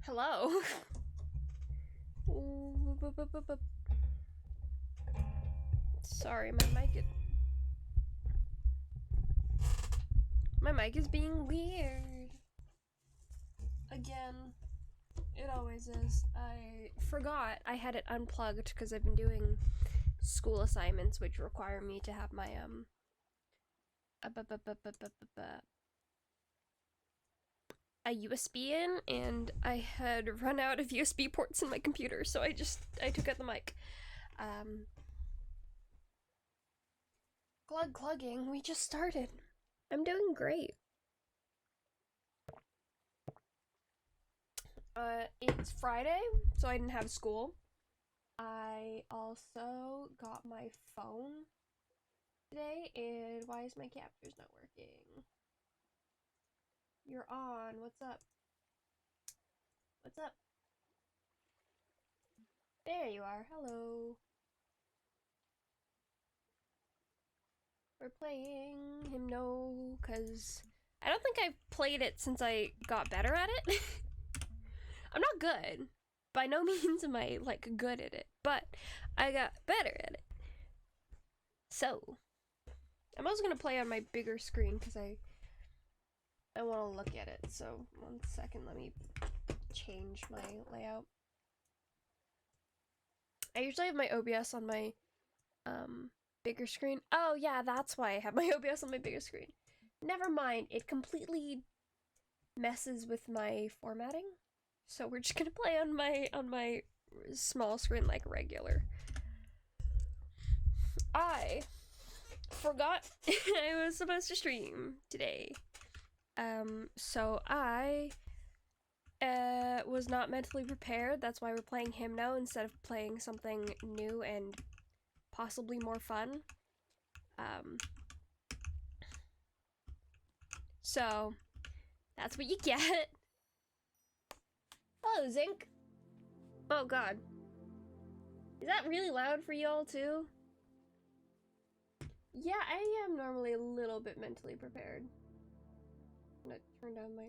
Hello. Sorry, my mic is being weird. Again, it always is. I forgot I had it unplugged because I've been doing school assignments which require me to have my a USB in, and I had run out of USB ports in my computer, so I took out the mic. Clugging, we just started. I'm doing great. It's Friday, so I didn't have school. I also got my phone today, and why is my captures not working? You're on. What's up? What's up? There you are. Hello. We're playing Hymno, because I don't think I've played it since I got better at it. I'm not good. By no means am I, like, good at it, but I got better at it. So, I'm also gonna play on my bigger screen, because I want to look at it. So, 1 second, let me change my layout. I usually have my OBS on my, bigger screen. Oh, yeah, that's why I have my OBS on my bigger screen. Never mind, it completely messes with my formatting. So we're just gonna play on my small screen like regular. I forgot I was supposed to stream today. So I was not mentally prepared. That's why we're playing Hymno instead of playing something new and possibly more fun. So that's what you get. Hello, Zinc. Oh god. Is that really loud for y'all too? Yeah, I am normally a little bit mentally prepared. I'm gonna turn down my...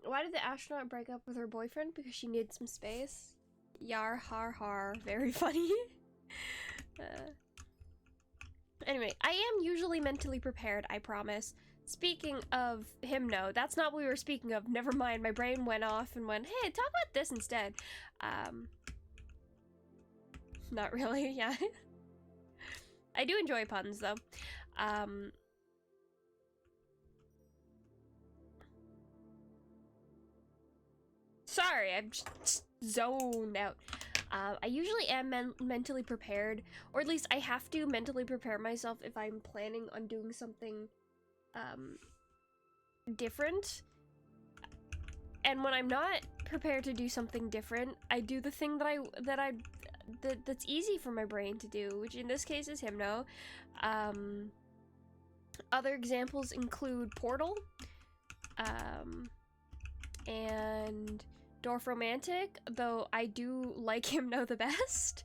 why did the astronaut break up with her boyfriend? Because she needed some space. Yar har har. Very funny. Anyway, I am usually mentally prepared, I promise. Speaking of Hymno, that's not what we were speaking of. Never mind, my brain went off and went, hey, talk about this instead. Not really, yeah. I do enjoy puns, though. Sorry, I'm just zoned out. I usually am mentally prepared, or at least I have to mentally prepare myself if I'm planning on doing something different. And when I'm not prepared to do something different, I do the thing that's easy for my brain to do, which in this case is Hymno. Other examples include Portal, and Dorf Romantic, though I do like Hymno the best,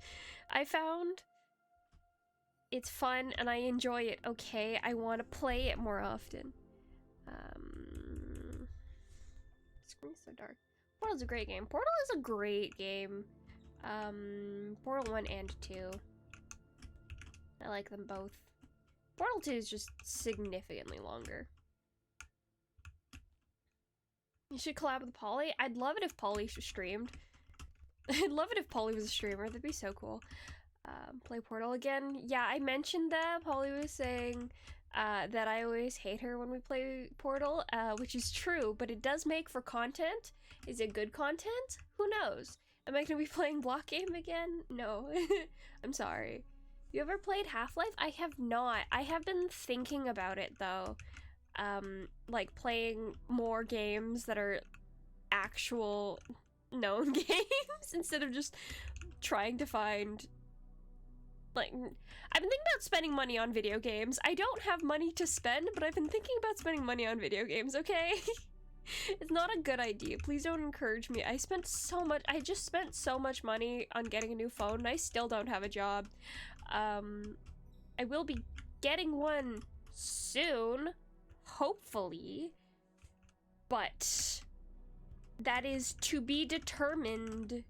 I found. It's fun and I enjoy it, okay? I want to play it more often. Screen's so dark. Portal's a great game. Portal is a great game. Portal 1 and 2. I like them both. Portal 2 is just significantly longer. You should collab with Polly. I'd love it if Polly streamed. I'd love it if Polly was a streamer. That'd be so cool. Play Portal again. Yeah, I mentioned that. Polly was saying that I always hate her when we play Portal, which is true, but it does make for content. Is it good content? Who knows? Am I gonna be playing Block Game again? No. I'm sorry. You ever played Half-Life? I have not. I have been thinking about it, though. Like playing more games that are actual known games instead of just trying to find, like, I've been thinking about spending money on video games. I don't have money to spend, but I've been thinking about spending money on video games, okay? It's not a good idea. Please don't encourage me. I just spent so much money on getting a new phone, and I still don't have a job. I will be getting one soon, hopefully, but That is to be determined.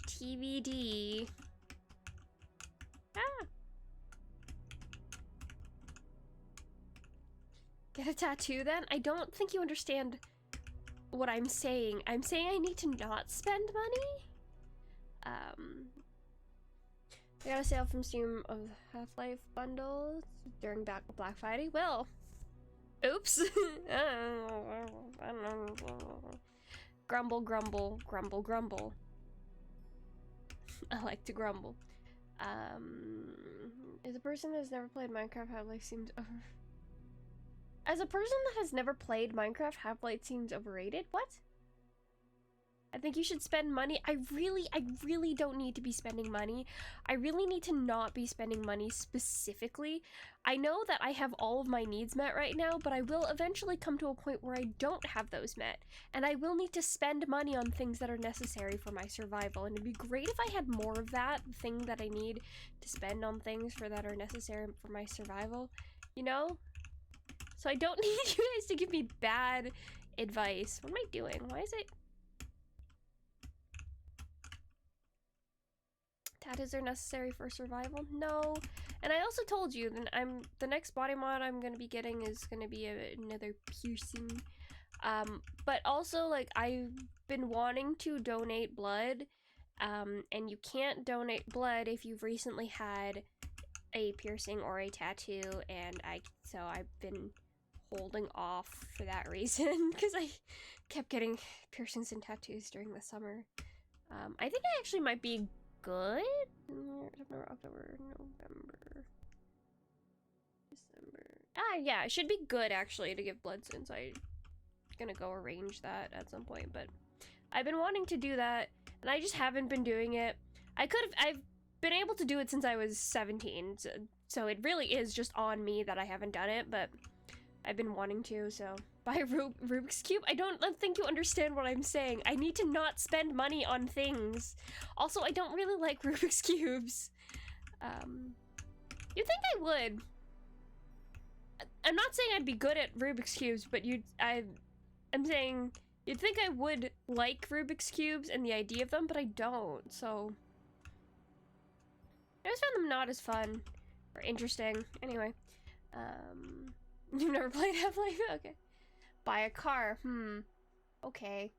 TBD. Ah. Get a tattoo then? I don't think you understand what I'm saying. I'm saying I need to not spend money. I got a sale from Steam of Half-Life bundles during Black Friday. Well, oops. I don't know. Grumble, grumble, grumble, grumble. I like to grumble. As a person that has never played Minecraft, Half-Life seems over. As a person that has never played Minecraft, Half-Life seems overrated? What? I think you should spend money. I really don't need to be spending money. I really need to not be spending money specifically. I know that I have all of my needs met right now, but I will eventually come to a point where I don't have those met. And I will need to spend money on things that are necessary for my survival. And it'd be great if I had more of that thing that I need to spend on things that are necessary for my survival, you know? So I don't need you guys to give me bad advice. What am I doing? Why is it? Tattoos are necessary for survival? No. And I also told you that the next body mod I'm gonna be getting is gonna be another piercing. But also, like, I've been wanting to donate blood, and you can't donate blood if you've recently had a piercing or a tattoo, and so I've been holding off for that reason, because I kept getting piercings and tattoos during the summer. I think I actually might be good. September, October, November, December. Yeah, it should be good actually to give blood since I'm gonna go arrange that at some point, but I've been wanting to do that and I just haven't been doing it. I've been able to do it since I was 17, so it really is just on me that I haven't done it, but I've been wanting to, so. Buy a Rubik's Cube? I don't think you understand what I'm saying. I need to not spend money on things. Also, I don't really like Rubik's Cubes. You'd think I would. I'm not saying I'd be good at Rubik's Cubes, but I'm saying you'd think I would like Rubik's Cubes and the idea of them, but I don't, so. I just found them not as fun or interesting. Anyway. You've never played Half-Life? Okay. Buy a car. Okay.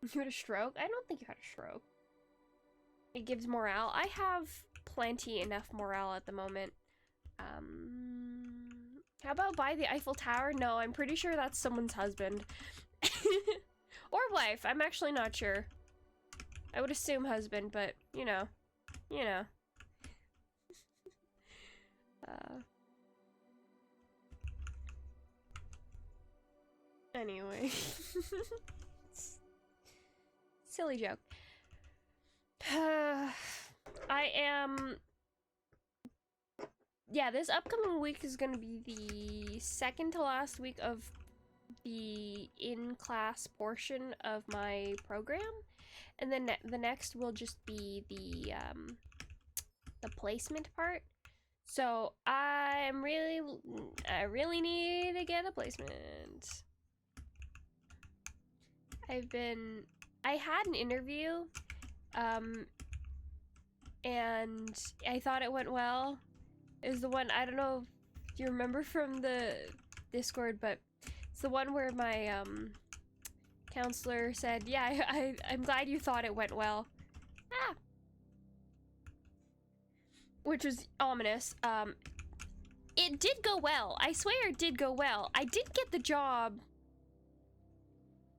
You had a stroke? I don't think you had a stroke. It gives morale. I have enough morale at the moment. How about buy the Eiffel Tower? No, I'm pretty sure that's someone's husband. Or wife. I'm actually not sure. I would assume husband, but, you know. Anyway. Silly joke. Yeah, this upcoming week is gonna be the second to last week of the in-class portion of my program. And then the next will just be the placement part. So I really need to get a placement. I had an interview, and I thought it went well. It was the one, I don't know if you remember from the Discord, but it's the one where my, counselor said, yeah, I'm glad you thought it went well. Which was ominous. It did go well. I swear it did go well. I did get the job.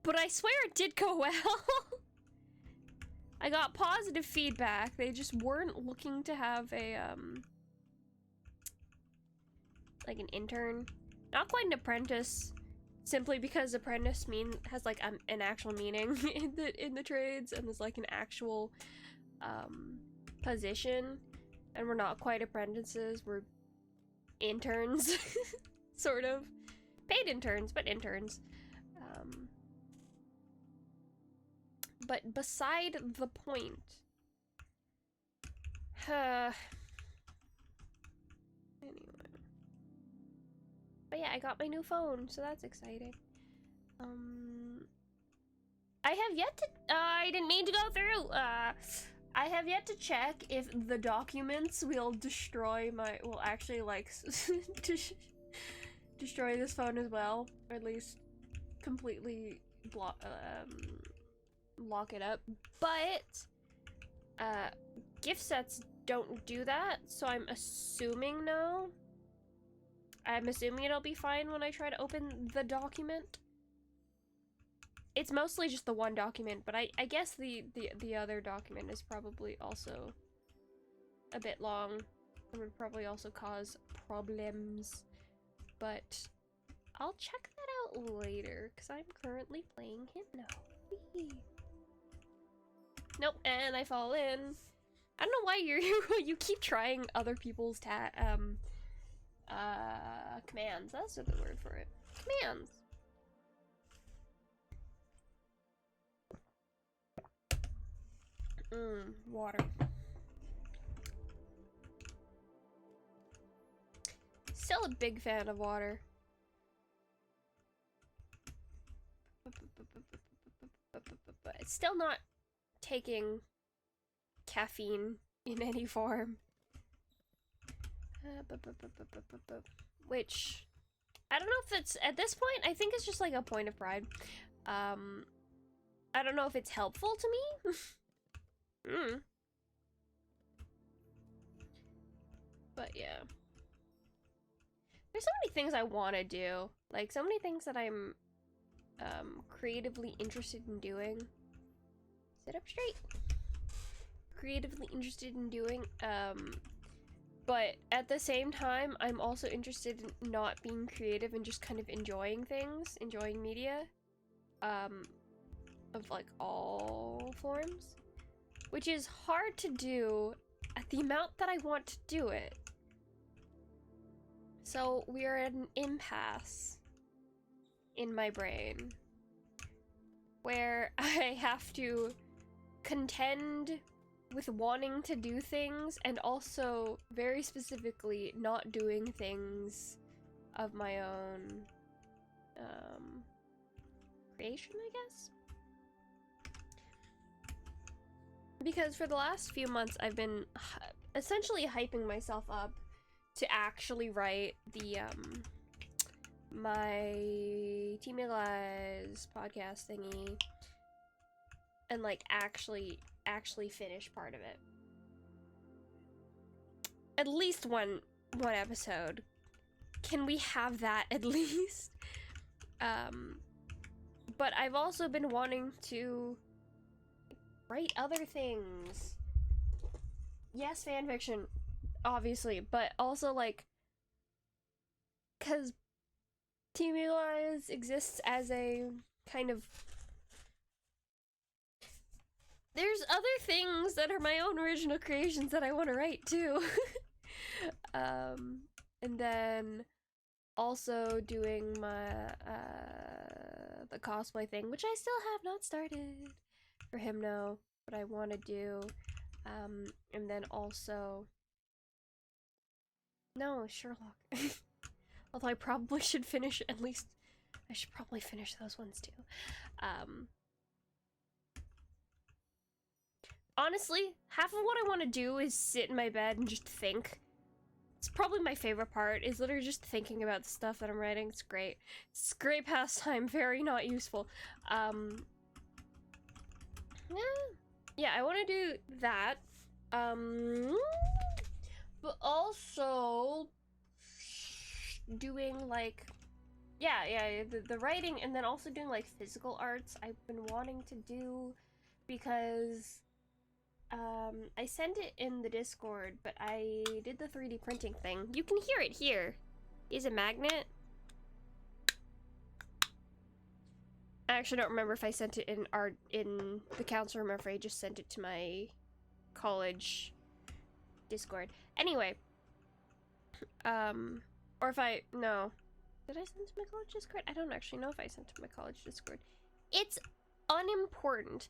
But I swear it did go well. I got positive feedback. They just weren't looking to have a, like an intern. Not quite an apprentice. Simply because apprentice has like an actual meaning in the trades, and there's like an actual, position. And we're not quite apprentices, we're interns. Sort of. Paid interns, but interns. But beside the point. Anyway. But yeah, I got my new phone, so that's exciting. I have yet to, I didn't mean to go through, I have yet to check if the documents will destroy will actually, like, destroy this phone as well, or at least completely lock it up, but, gift sets don't do that, so I'm assuming no. I'm assuming it'll be fine when I try to open the document. It's mostly just the one document, but I guess the other document is probably also a bit long and would probably also cause problems. But I'll check that out later, because I'm currently playing Hymno. Whee! Nope, and I fall in. I don't know why you keep trying other people's commands. That's the word for it. Commands. Water. Still a big fan of water. It's still not taking caffeine in any form. Which, I don't know if it's, at this point, I think it's just like a point of pride. I don't know if it's helpful to me. But yeah. There's so many things I want to do. Like, so many things that I'm creatively interested in doing. Sit up straight. Creatively interested in doing. But at the same time, I'm also interested in not being creative and just kind of enjoying things, enjoying media. Of like all forms. Which is hard to do at the amount that I want to do it. So we are at an impasse in my brain where I have to contend with wanting to do things and also very specifically not doing things of my own creation, I guess. Because for the last few months I've been essentially hyping myself up to actually write the my Team Eagle's podcast thingy and like actually finish part of it. At least one episode. Can we have that at least? But I've also been wanting to write other things. Yes, fanfiction, obviously, but also like, because Team Eagle's exists as a kind of, there's other things that are my own original creations that I want to write too. And then also doing my the cosplay thing, which I still have not started for Hymno, but I want to do. And then also, no, Sherlock. Although I probably should finish at least, I should probably finish those ones too. Honestly, half of what I want to do is sit in my bed and just think. It's probably my favorite part, is literally just thinking about the stuff that I'm writing. It's great. It's a great pastime, very not useful. Yeah, I want to do that. But also doing like, yeah, the writing, and then also doing like physical arts I've been wanting to do, because I sent it in the Discord, but I did the 3D printing thing. You can hear it here. Is a magnet. I actually don't remember if I sent it in the council room or if I just sent it to my college Discord. Anyway, or if no. Did I send it to my college Discord? I don't actually know if I sent it to my college Discord. It's unimportant.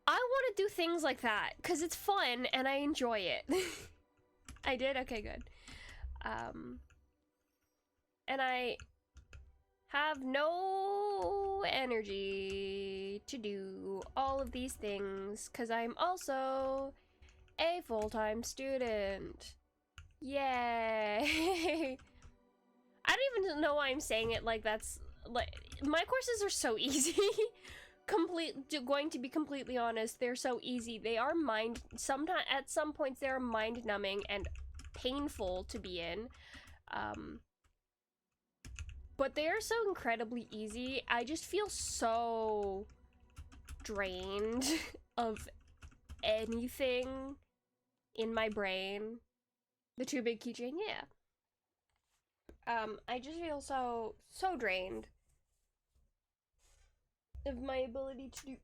I want to do things like that because it's fun and I enjoy it. I did? Okay, good. And I have no energy to do all of these things because I'm also a full-time student. Yay! I don't even know why I'm saying it like that's like my courses are so easy. Going to be completely honest, they're so easy. They are sometimes at some points they are mind-numbing and painful to be in. But they are so incredibly easy. I just feel so drained of anything in my brain. The too big keychain, yeah. I just feel so drained of my ability to do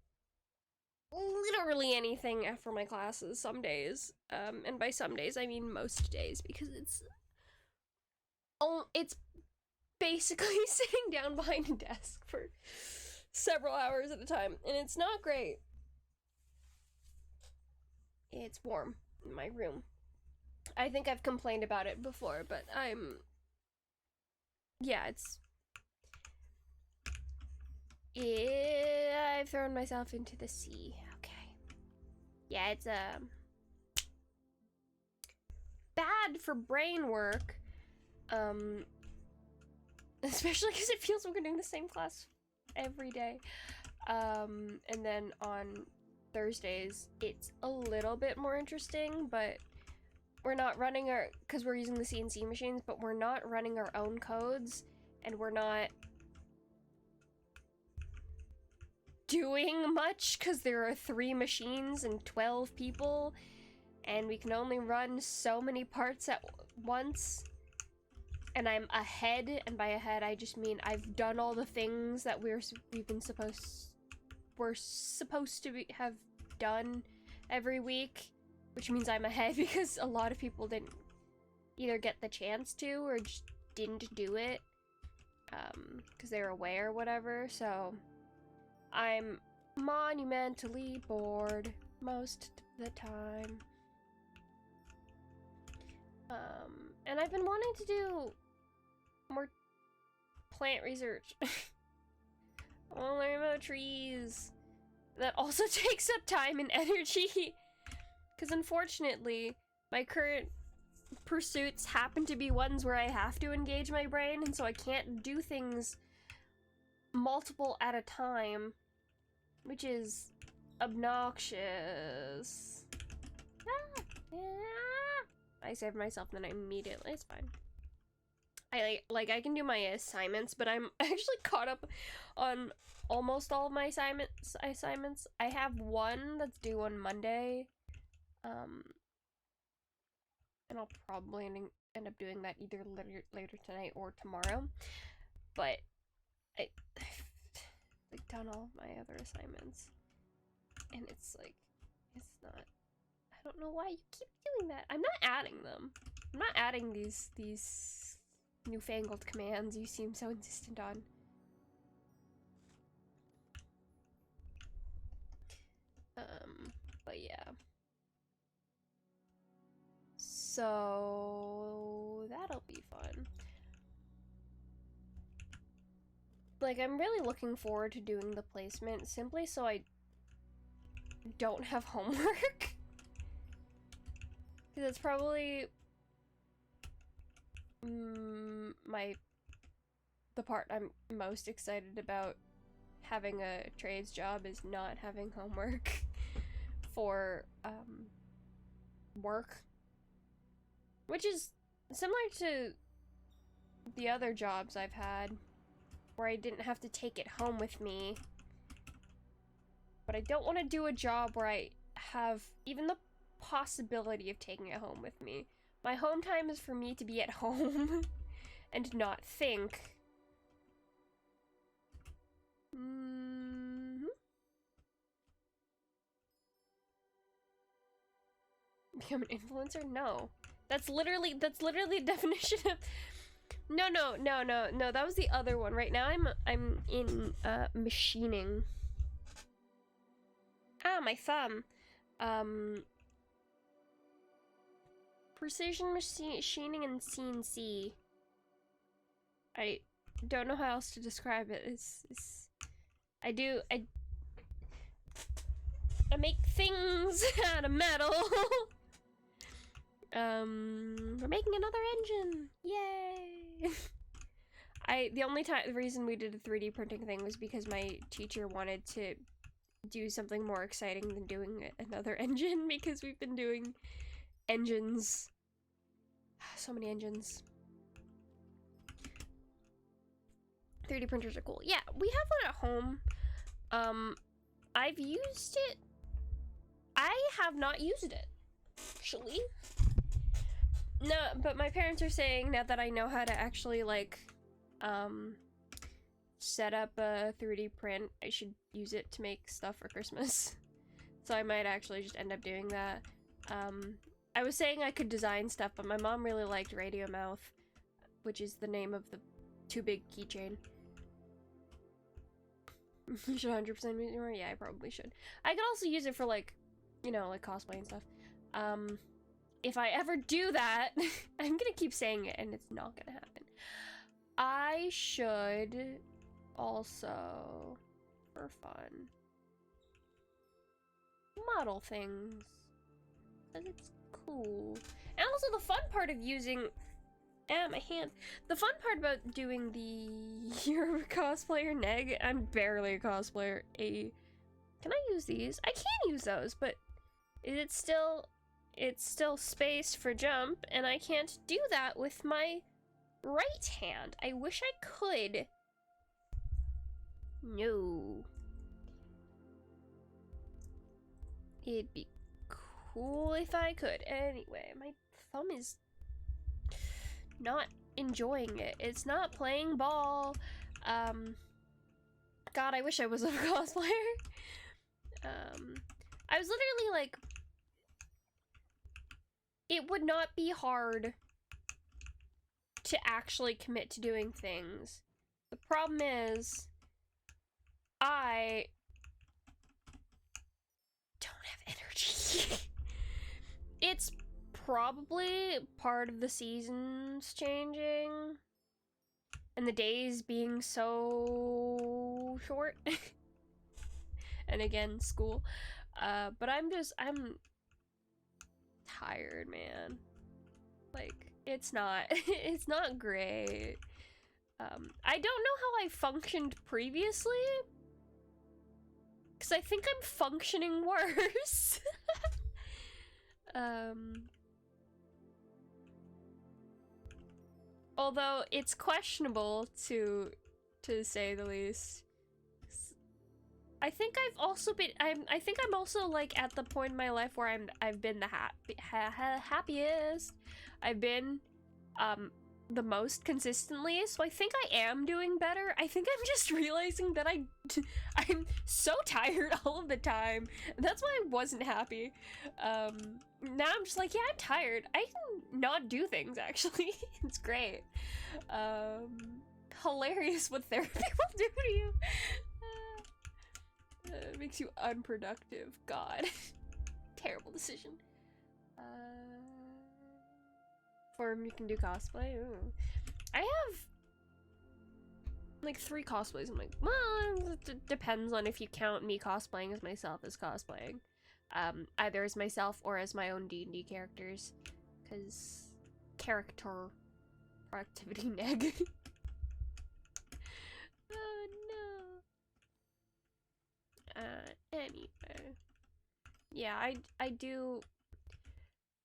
literally anything after my classes some days. And by some days I mean most days because it's basically sitting down behind a desk for several hours at a time, and it's not great. It's warm in my room. I think I've complained about it before, but yeah, I've thrown myself into the sea. Okay. Yeah, it's bad for brain work. Especially because it feels like we're doing the same class every day. And then on Thursdays, it's a little bit more interesting, but we're not running because we're using the CNC machines, but we're not running our own codes, and we're not doing much because there are 3 machines and 12 people, and we can only run so many parts at once. And I'm ahead, and by ahead I just mean I've done all the things that we're supposed to have done every week, which means I'm ahead because a lot of people didn't either get the chance to or just didn't do it because they were away or whatever. So I'm monumentally bored most of the time. And I've been wanting to do more plant research. I want to learn about trees. That also takes up time and energy. Because unfortunately, my current pursuits happen to be ones where I have to engage my brain, and so I can't do things multiple at a time, which is obnoxious. I saved myself, then I immediately, it's fine. I can do my assignments, but I'm actually caught up on almost all of my assignments. I have one that's due on Monday, and I'll probably end up doing that either later tonight or tomorrow. But I've like done all of my other assignments, and it's like it's not. I don't know why you keep doing that. I'm not adding them. I'm not adding these newfangled commands you seem so insistent on. But yeah. So that'll be fun. Like, I'm really looking forward to doing the placement simply so I don't have homework. Because it's probably the part I'm most excited about having a trades job is not having homework for work, which is similar to the other jobs I've had where I didn't have to take it home with me. But I don't want to do a job where I have even the possibility of taking it home with me. My home time is for me to be at home and not think. Become an influencer? No. That's literally the definition of No, that was the other one. Right now I'm in machining. Ah, my thumb. Precision machining and CNC. don't know how else to describe it. I make things out of metal. We're making another engine. Yay! The reason we did a 3D printing thing was because my teacher wanted to do something more exciting than doing another engine, because we've been doing engines. So many engines. 3D printers are cool. Yeah, we have one at home. I've used it. I have not used it, actually. No, but my parents are saying now that I know how to actually, like, set up a 3D print, I should use it to make stuff for Christmas. So I might actually just end up doing that. I was saying I could design stuff, but my mom really liked Radio Mouth, which is the name of the Too Big keychain. You should 100% use it more? Yeah, I probably should. I could also use it for, like, you know, like cosplay and stuff. If I ever do that, I'm gonna keep saying it and it's not gonna happen. I should also, for fun, model things, because it's cool. And also the fun part of using, my hand, the fun part about doing the, you're a cosplayer, Neg, I'm barely a cosplayer, can I use these? I can use those, but it's still space for jump, and I can't do that with my right hand. I wish I could. No. It'd be cool if I could. Anyway, my thumb is not enjoying it. It's not playing ball. God, I wish I was a cosplayer. I was literally like, it would not be hard to actually commit to doing things. The problem is, I don't have energy. It's probably part of the seasons changing and the days being so short. And again, school. But I'm tired, man. Like, it's not great. I don't know how I functioned previously, because I think I'm functioning worse. Although it's questionable to say the least. I think I've also been, I think I'm also like at the point in my life where I've been the happiest. I've been the most consistently, so I think I am doing better. I think I'm just realizing that I'm so tired all of the time. That's why I wasn't happy. Now I'm just like, yeah, I'm tired. I can not do things, actually. It's great. Hilarious what therapy will do to you. It makes you unproductive. God. Terrible decision. Form, you can do cosplay. Ooh. I have like 3 cosplays. I'm like, well, it depends on if you count me cosplaying as myself as cosplaying. Either as myself or as my own D&D characters. Because character productivity neg. Oh no. Anyway. Yeah, I do.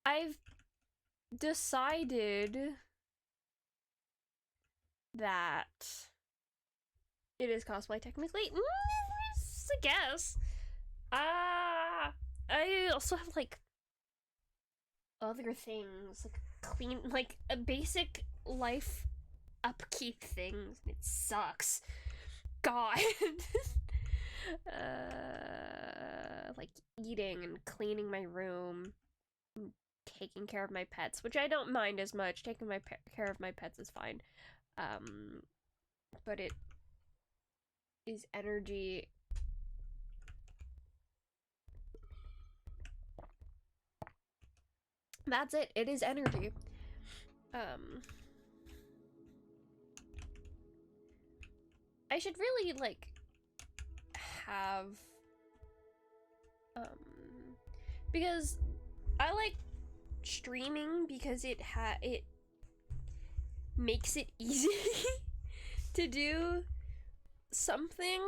I've decided that it is cosplay technically. I guess. I also have like other things, like clean, like a basic life upkeep things. It sucks. God. Like eating and cleaning my room, and taking care of my pets, which I don't mind as much. Taking care of my pets is fine. But it is energy. That's it. It is energy. I should really, like, have, because I like streaming because it makes it easy to do something,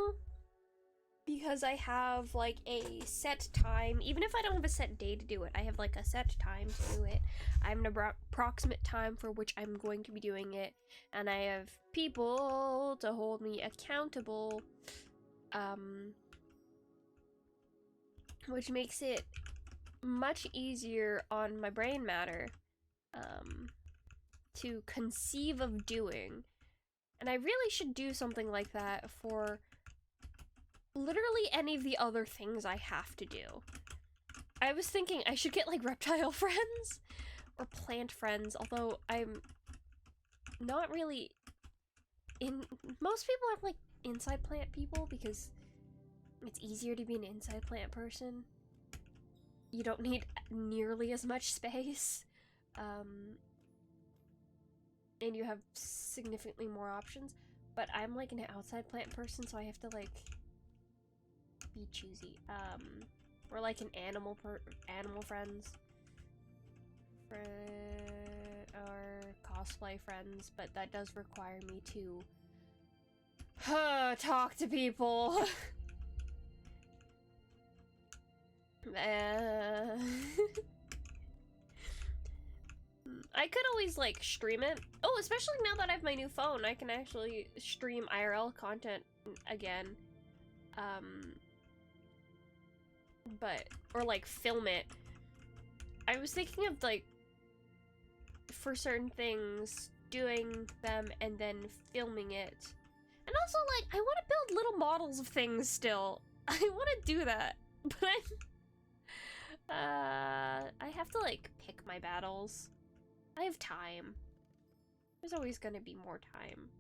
because I have like a set time. Even if I don't have a set day to do it, I have like a set time to do it. I have an approximate time for which I'm going to be doing it, and I have people to hold me accountable, which makes it much easier on my brain matter to conceive of doing. And I really should do something like that for literally any of the other things I have to do. I was thinking I should get like reptile friends or plant friends, although I'm not really in. Most people are like inside plant people because it's easier to be an inside plant person. You don't need nearly as much space, and you have significantly more options. But I'm like an outside plant person, so I have to like be choosy. We're like an animal friends, or cosplay friends, but that does require me to talk to people. I could always like stream it. Oh, especially now that I have my new phone, I can actually stream IRL content again. But, or like film it. I was thinking of like, for certain things, doing them and then filming it. And also like, I want to build little models of things still. I want to do that, but I have to like pick my battles. I have time. There's always gonna be more time.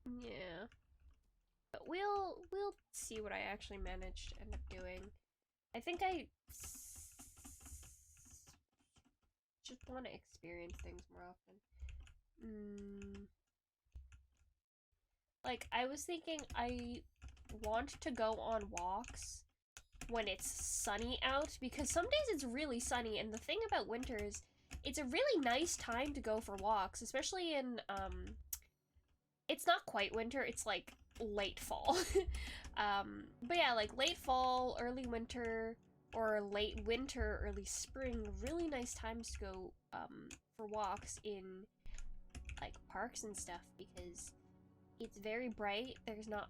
Yeah. But we'll see what I actually managed to end up doing. I think I just want to experience things more often. Like, I was thinking I want to go on walks when it's sunny out, because some days it's really sunny, and the thing about winter is it's a really nice time to go for walks, especially in, it's not quite winter, it's like late fall. But yeah, like late fall, early winter, or late winter, early spring, really nice times to go, for walks in, like, parks and stuff, because it's very bright. There's not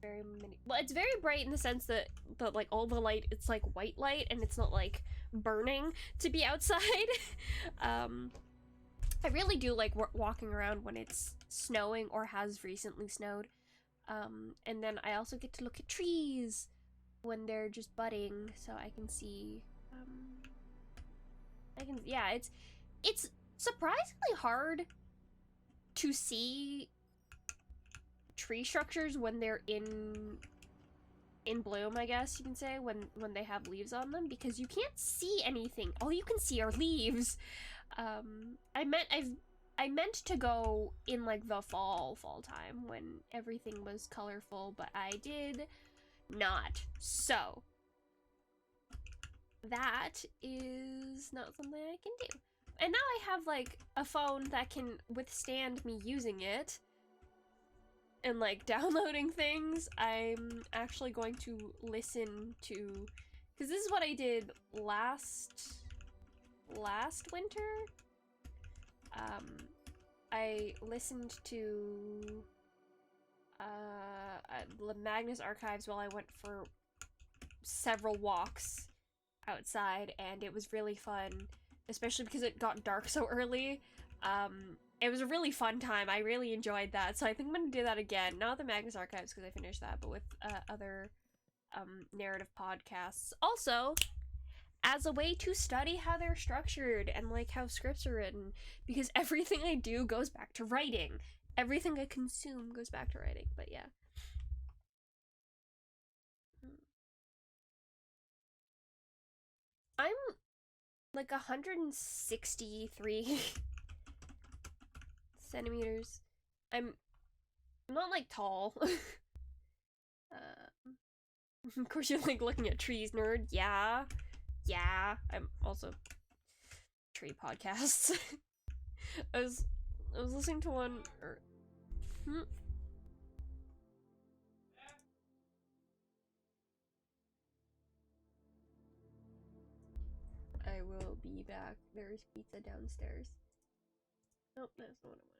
very many. Well, it's very bright in the sense that like all the light, it's like white light, and it's not like burning to be outside. I really do like walking around when it's snowing or has recently snowed. And then I also get to look at trees when they're just budding, so I can see. Yeah, it's surprisingly hard to see tree structures when they're in bloom, I guess you can say, when they have leaves on them, because you can't see anything. All you can see are leaves. I meant to go in like the fall time when everything was colorful, but I did not. So that is not something I can do. And now I have like a phone that can withstand me using it and like downloading things. I'm actually going to listen to, because this is what I did last winter. I listened to Magnus Archives while I went for several walks outside, and it was really fun, especially because it got dark so early. It was a really fun time. I really enjoyed that, so I think I'm gonna do that again. Not the Magnus Archives, because I finished that, but with other narrative podcasts. Also, as a way to study how they're structured and like how scripts are written, because everything I do goes back to writing. Everything I consume goes back to writing, but yeah. I'm like 163 centimeters. I'm not like tall. Of course you're like looking at trees, nerd. Yeah. I'm also tree podcasts. I was listening to one I will be back. There's pizza downstairs. Nope, that's not what I wanted.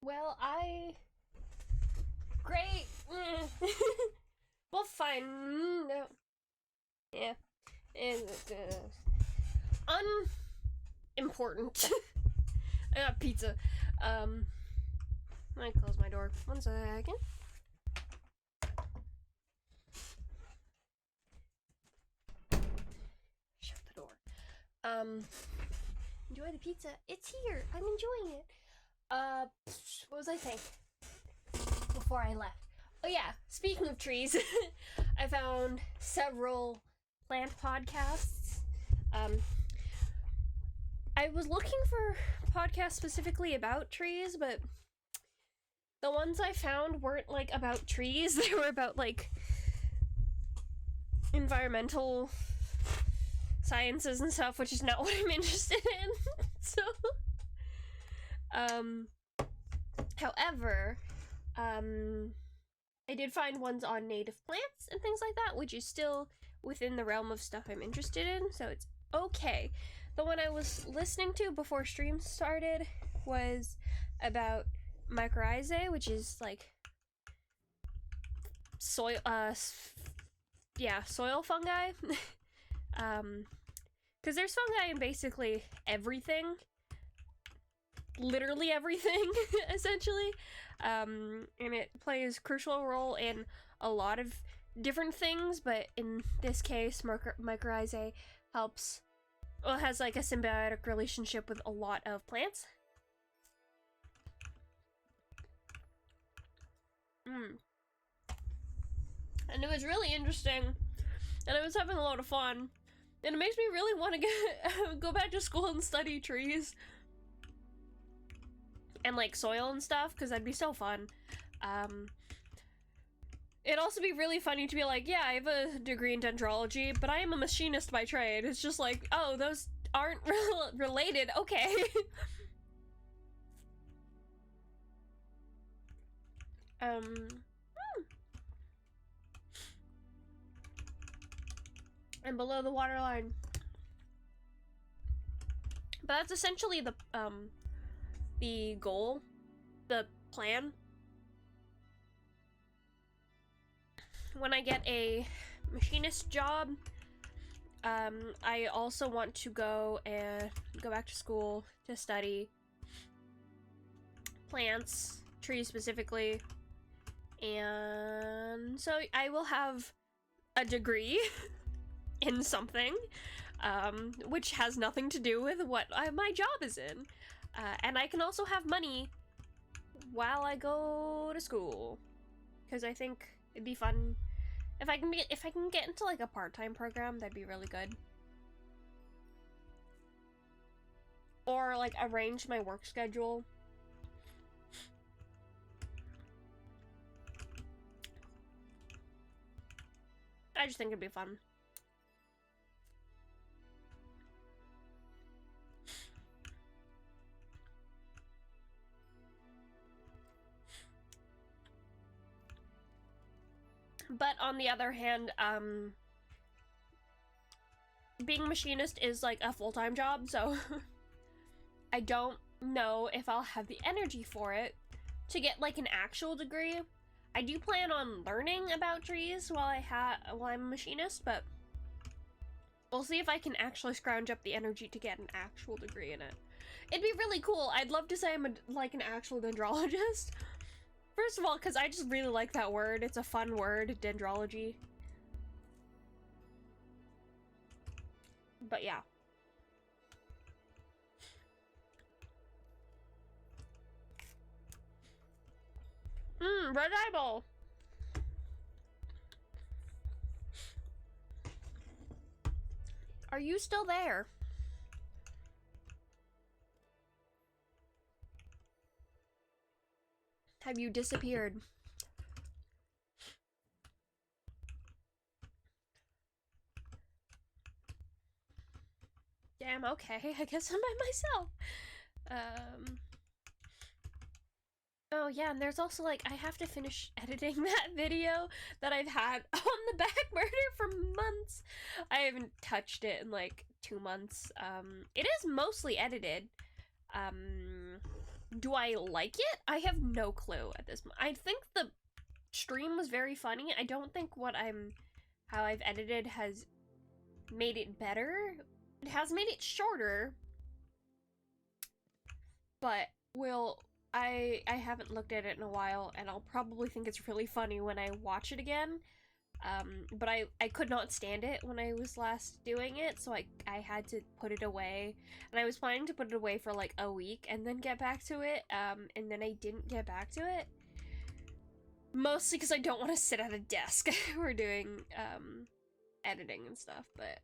Well, great. Well, fine. No. Yeah. And unimportant. I got pizza. I close my door. 1 second. Shut the door. Enjoy the pizza. It's here. I'm enjoying it. What was I saying before I left? Oh yeah, speaking of trees, I found several plant podcasts. I was looking for podcasts specifically about trees, but the ones I found weren't like about trees. They were about like environmental sciences and stuff, which is not what I'm interested in. So however, I did find ones on native plants and things like that, which is still within the realm of stuff I'm interested in, so it's okay. The one I was listening to before stream started was about mycorrhizae, which is like soil fungi. Because there's fungi in basically everything. Literally everything, essentially. And it plays a crucial role in a lot of different things, but in this case, mycorrhizae has like a symbiotic relationship with a lot of plants. And it was really interesting, and I was having a lot of fun, and it makes me really want to go back to school and study trees and like soil and stuff, because that'd be so fun. It'd also be really funny to be like, yeah, I have a degree in dendrology, but I am a machinist by trade. It's just like, oh, those aren't related. Okay. And below the waterline. But that's essentially the goal, the plan. When I get a machinist job. I also want to go back to school to study plants, trees specifically, and so I will have a degree in something, which has nothing to do with what my job is in, and I can also have money while I go to school, because I think it'd be fun if I can get into like a part-time program. That'd be really good. Or like arrange my work schedule. I just think it'd be fun. But on the other hand, being a machinist is like a full-time job, so I don't know if I'll have the energy for it to get like an actual degree. I do plan on learning about trees while I'm a machinist, but we'll see if I can actually scrounge up the energy to get an actual degree in it. It'd be really cool. I'd love to say I'm like an actual dendrologist. First of all, because I just really like that word. It's a fun word, dendrology. But yeah. Red eyeball. Are you still there? Have you disappeared? Damn, okay. I guess I'm by myself. Oh yeah, and there's also like, I have to finish editing that video that I've had on the back burner for months. I haven't touched it in like 2 months. It is mostly edited. Do I like it? I have no clue at this moment. I think the stream was very funny. I don't think how I've edited has made it better. It has made it shorter, but I haven't looked at it in a while, and I'll probably think it's really funny when I watch it again. But I could not stand it when I was last doing it, so I had to put it away. And I was planning to put it away for like a week and then get back to it, and then I didn't get back to it. Mostly because I don't want to sit at a desk we're doing, editing and stuff, but...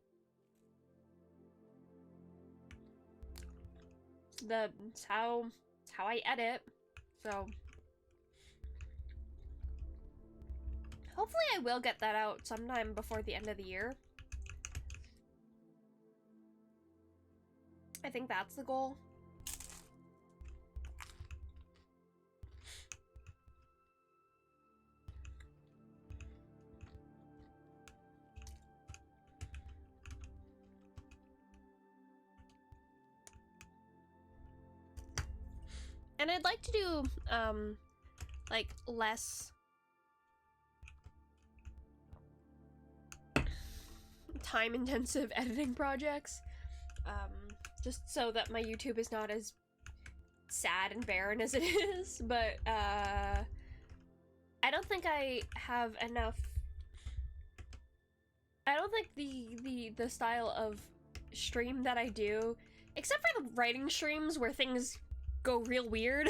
It's how I edit, so... Hopefully I will get that out sometime before the end of the year. I think that's the goal. And I'd like to do, like, less time-intensive editing projects, just so that my YouTube is not as sad and barren as it is, but, I don't think I have enough... I don't think the style of stream that I do, except for the writing streams where things go real weird,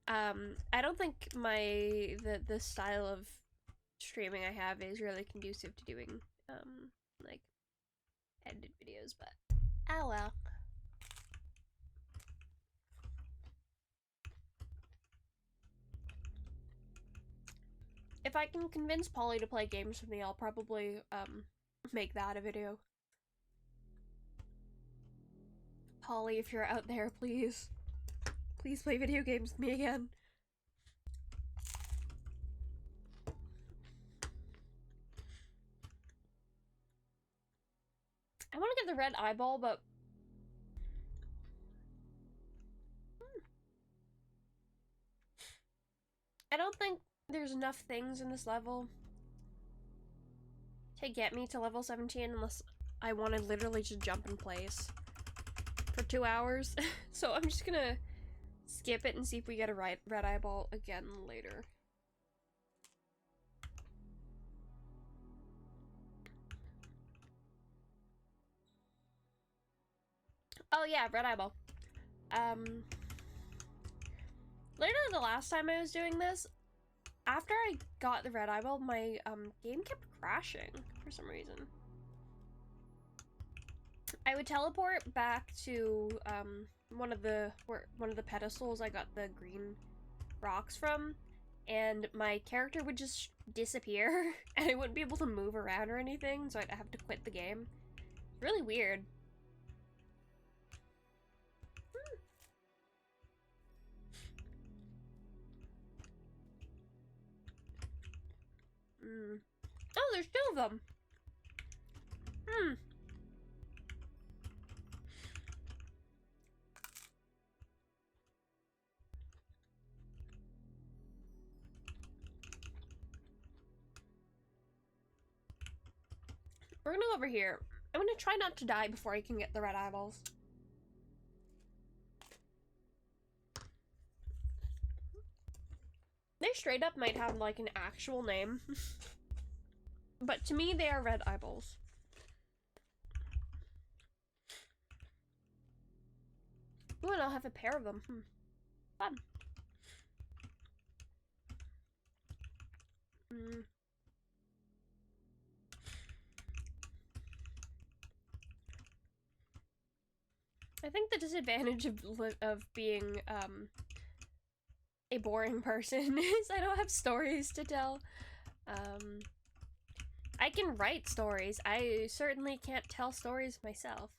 I don't think the style of streaming I have is really conducive to doing, like, edited videos, but oh well. If I can convince Polly to play games with me, I'll probably, make that a video. Polly, if you're out there, please. Please play video games with me again. I want to get the red eyeball, but... I don't think there's enough things in this level to get me to level 17 unless I want to literally just jump in place for 2 hours. So I'm just gonna skip it and see if we get a red eyeball again later. Oh yeah, red eyeball. Literally the last time I was doing this, after I got the red eyeball, my game kept crashing for some reason. I would teleport back to one of the pedestals I got the green rocks from, and my character would just disappear and I wouldn't be able to move around or anything, so I'd have to quit the game. Really weird. Oh, there's 2 of them. We're gonna go over here. I'm gonna try not to die before I can get the red eyeballs. They straight up might have like an actual name. But to me, they are red eyeballs. Ooh, and I'll have a pair of them. Fun. I think the disadvantage of being a boring person is I don't have stories to tell. I can write stories. I certainly can't tell stories myself.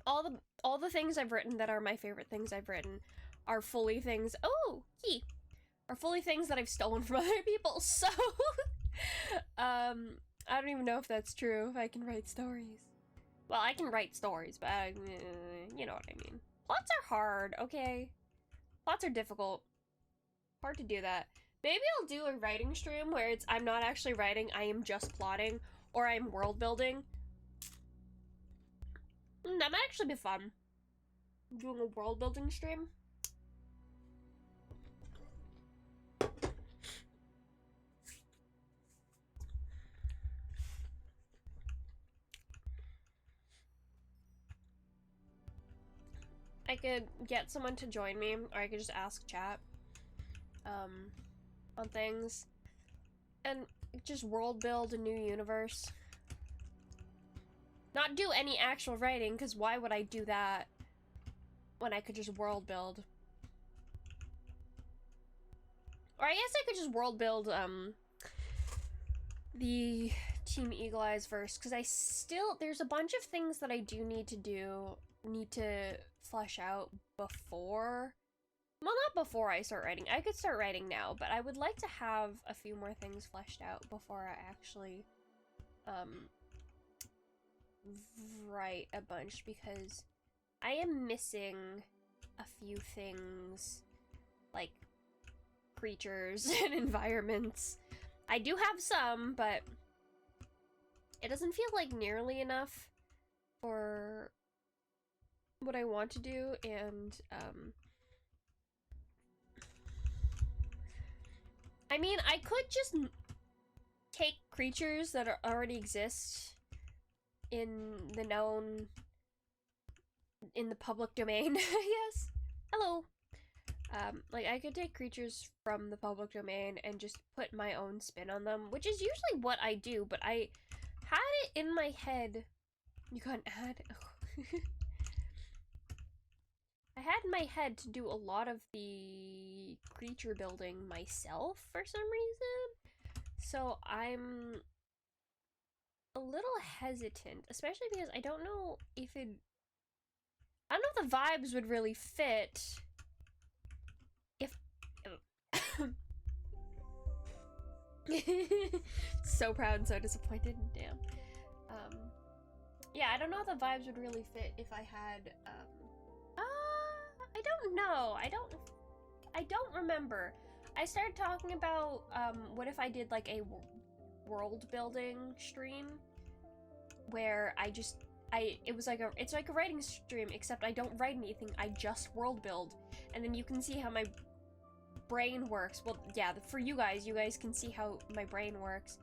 All the things I've written that are my favorite things I've written are fully things. Oh, key. Are fully things that I've stolen from other people. So, I don't even know if that's true. If I can write stories. Well, I can write stories, but you know what I mean. Plots are hard, okay? Plots are difficult. Hard to do that. Maybe I'll do a writing stream where I'm not actually writing, I am just plotting, or I'm world building. That might actually be fun. Doing a world building stream. I could get someone to join me, or I could just ask chat on things and just world build a new universe. Not do any actual writing, because why would I do that when I could just world build? Or I guess I could just world build the Team Eagle Eyes verse, because there's a bunch of things that I do need to flesh out before. Well, not before I start writing. I could start writing now, but I would like to have a few more things fleshed out before I actually write a bunch, because I am missing a few things, like creatures and environments. I do have some, but it doesn't feel like nearly enough for what I want to do, and I mean, I could just take creatures that already exist in the public domain, I guess. Hello. Like, I could take creatures from the public domain and just put my own spin on them, which is usually what I do, but I had it in my head. You got an ad? I had in my head to do a lot of the creature building myself for some reason, so I'm a little hesitant, especially because I don't know if the vibes would really fit if so proud and so disappointed, damn. Yeah, I don't know if the vibes would really fit if I had I don't know. I don't remember. I started talking about what if I did like a world building stream where it's like a writing stream, except I don't write anything, I just world build, and then you can see how my brain works. Well, yeah, for you guys can see how my brain works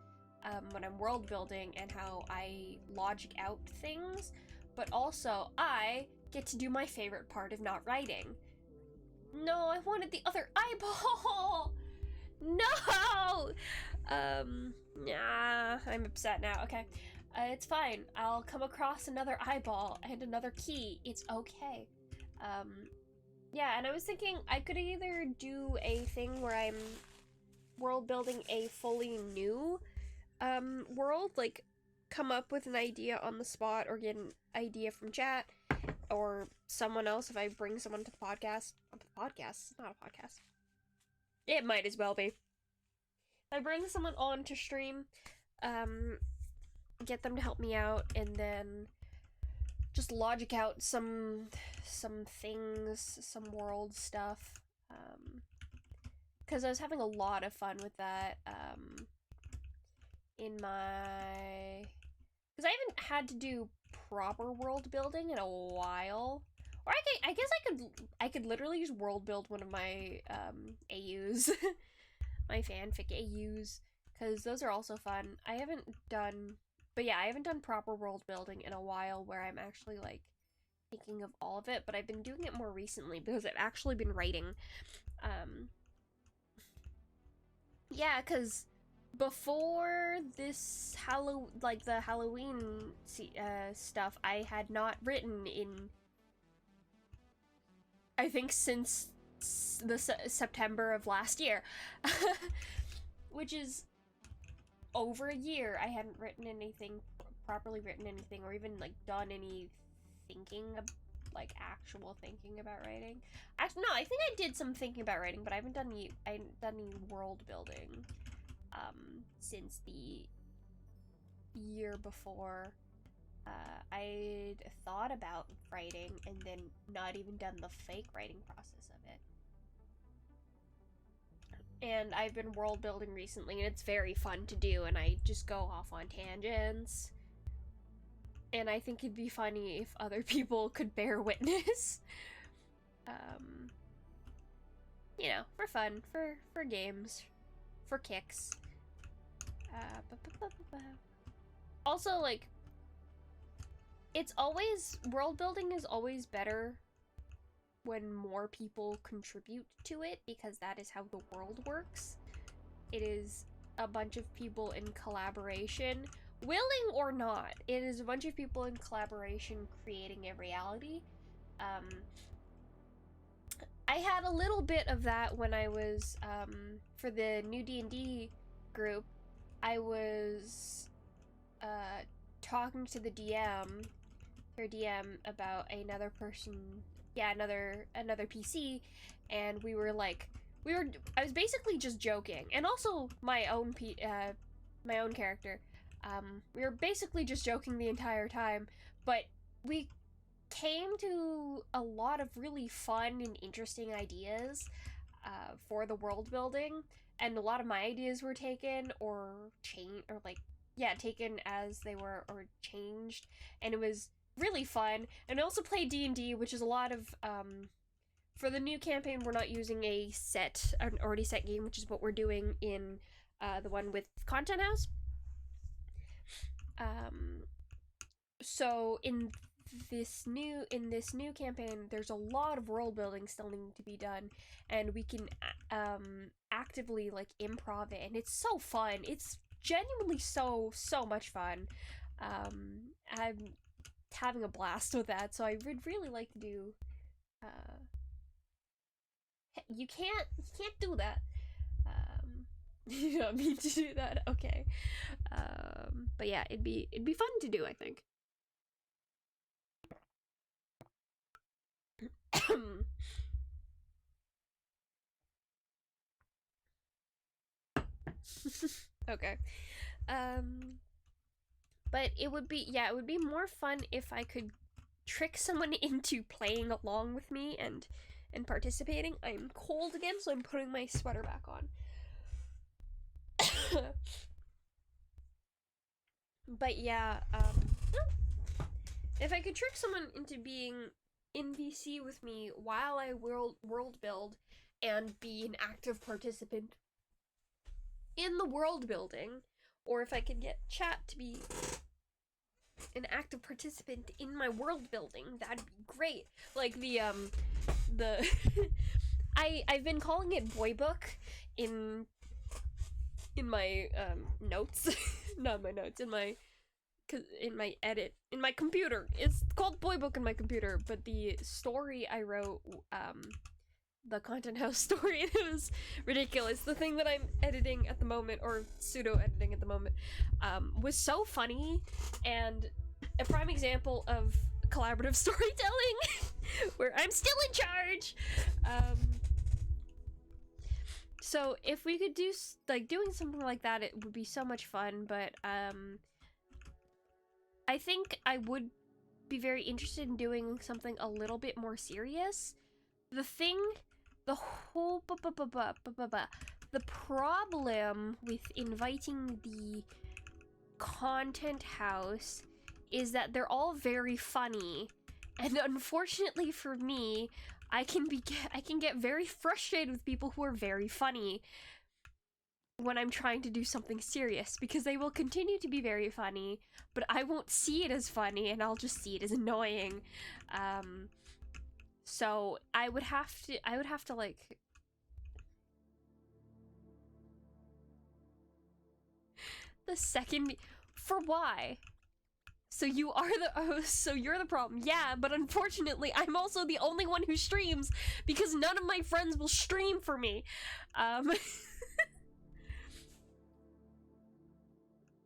when I'm world building and how I logic out things, but also I get to do my favorite part of not writing. No, I wanted the other eyeball! No! Nah, I'm upset now. Okay. It's fine. I'll come across another eyeball and another key. It's okay. Yeah, and I was thinking I could either do a thing where I'm world building a fully new world, like come up with an idea on the spot or get an idea from chat or someone else if I bring someone to the podcast. It's not a podcast. It might as well be. I bring someone on to stream, get them to help me out, and then just logic out some things, some world stuff, because I was having a lot of fun with that, in my... because I haven't had to do proper world building in a while. Or I guess I could literally just world build one of my, AUs. My fanfic AUs, because those are also fun. I haven't done proper world building in a while where I'm actually, like, thinking of all of it, but I've been doing it more recently because I've actually been writing. Yeah, because before this the Halloween stuff, I had not written in, I think, since the September of last year, which is over a year. I hadn't written anything, properly written anything, or even like done any thinking, like actual thinking about writing. Actually, no, I think I did some thinking about writing, but I haven't done any world building since the year before. I'd thought about writing and then not even done the fake writing process of it. And I've been world building recently, and it's very fun to do, and I just go off on tangents. And I think it'd be funny if other people could bear witness. You know, for fun, for games, for kicks. Also, like, world building is always better when more people contribute to it, because that is how the world works. It is a bunch of people in collaboration, willing or not. It is a bunch of people in collaboration creating a reality. I had a little bit of that when I was, for the new D&D group, I was, talking to the DM, about another person, yeah, another PC, and I was basically just joking, and also my own character, we were basically just joking the entire time, but we came to a lot of really fun and interesting ideas, for the world building, and a lot of my ideas were taken or taken as they were, or changed, and it was really fun. And I also played D&D, which is a lot of, for the new campaign, we're not using an already set game, which is what we're doing in, the one with Content House. So in this new campaign, there's a lot of world building still needing to be done, and we can, actively, like, improv it, and it's so fun. It's genuinely so much fun. I'm having a blast with that, so I would really like to do, you can't do that. You don't mean to do that, okay. But yeah, it'd be fun to do, I think. Okay. But it would be more fun if I could trick someone into playing along with me and and participating. I'm cold again, so I'm putting my sweater back on. But yeah, if I could trick someone into being in VC with me while I world build and be an active participant in the world building, or if I could get chat to be an active participant in my world building, that'd be great. Like the I've been calling it boy book in my notes, not my notes, in my edit in my computer. It's called boy book in my computer, but the story I wrote, the content house story, it was ridiculous. The thing that I'm editing at the moment, or pseudo editing at the moment, was so funny and a prime example of collaborative storytelling where I'm still in charge. So if we could do doing something like that, it would be so much fun. But I think I would be very interested in doing something a little bit more serious. The problem with inviting the content house is that they're all very funny, and unfortunately for me, I can get very frustrated with people who are very funny when I'm trying to do something serious, because they will continue to be very funny, but I won't see it as funny, and I'll just see it as annoying. So I would have to like... The second... For why? So you are so you're the problem. Yeah, but unfortunately, I'm also the only one who streams, because none of my friends will stream for me.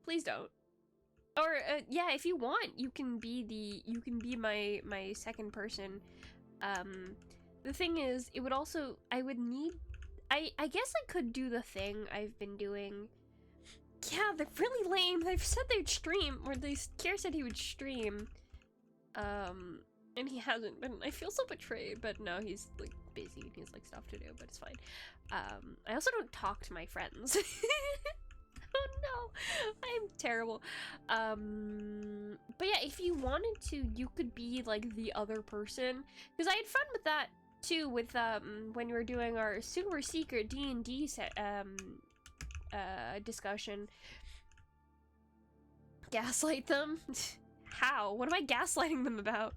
Please don't. Or yeah, if you want, you can be my second person. The thing is, it would also, I guess I could do the thing I've been doing. Yeah, they're really lame. They've said they'd stream, or at least Kier said he would stream. And he hasn't been. I feel so betrayed, but no, he's like busy and he has like stuff to do, but it's fine. I also don't talk to my friends. Oh no, I'm terrible. But yeah, if you wanted to, you could be like the other person, because I had fun with that too, with when we were doing our super secret D&D set discussion. Gaslight them? How? What am I gaslighting them about?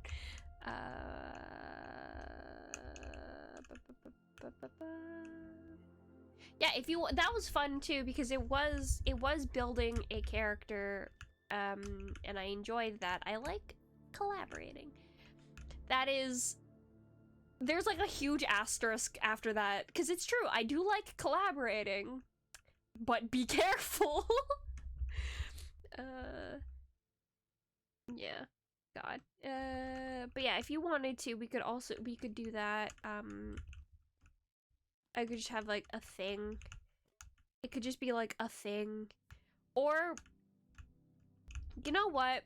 Yeah, if you, that was fun too, because it was building a character, and I enjoyed that. I like collaborating. That is, there's like a huge asterisk after that, because it's true, I do like collaborating, but be careful. Yeah, God. But yeah, if you wanted to, we could do that. I could just have like a thing. It could just be like a thing. Or, you know what?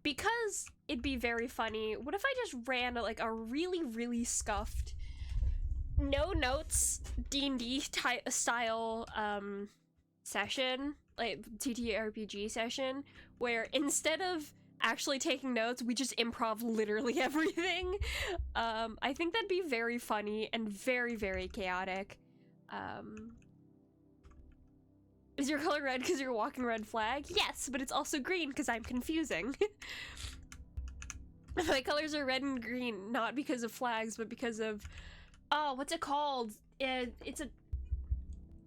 Because it'd be very funny, what if I just ran like a really, really scuffed, no notes D&D style session, like TTRPG session, where instead of actually taking notes, we just improv literally everything. I think that'd be very funny and very, very chaotic. Is your color red because you're a walking red flag? Yes, but it's also green because I'm confusing. My colors are red and green, not because of flags, but because of... Oh, what's it called? It's a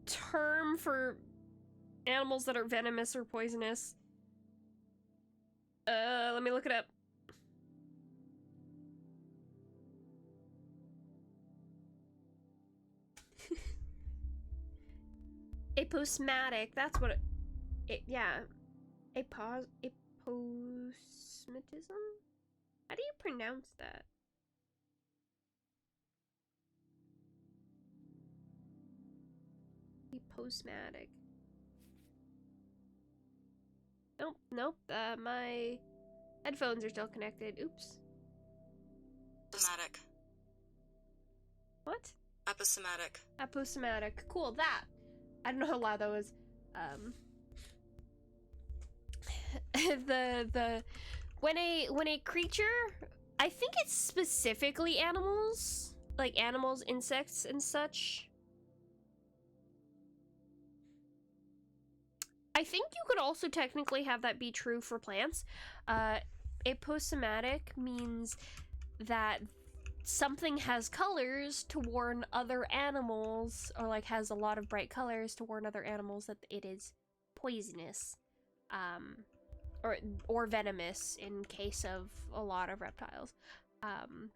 term for animals that are venomous or poisonous. Let me look it up. Aposematic, that's what yeah. Aposematism? How do you pronounce that? Aposematic. Nope, my headphones are still connected. Oops. Aposematic. Aposematic. Aposematic. Cool, that. I don't know how loud that was. When a creature, I think it's specifically animals, like animals, insects, and such. I think you could also technically have that be true for plants. Aposematic means that something has colors to warn other animals, or like has a lot of bright colors to warn other animals that it is poisonous, or venomous in case of a lot of reptiles.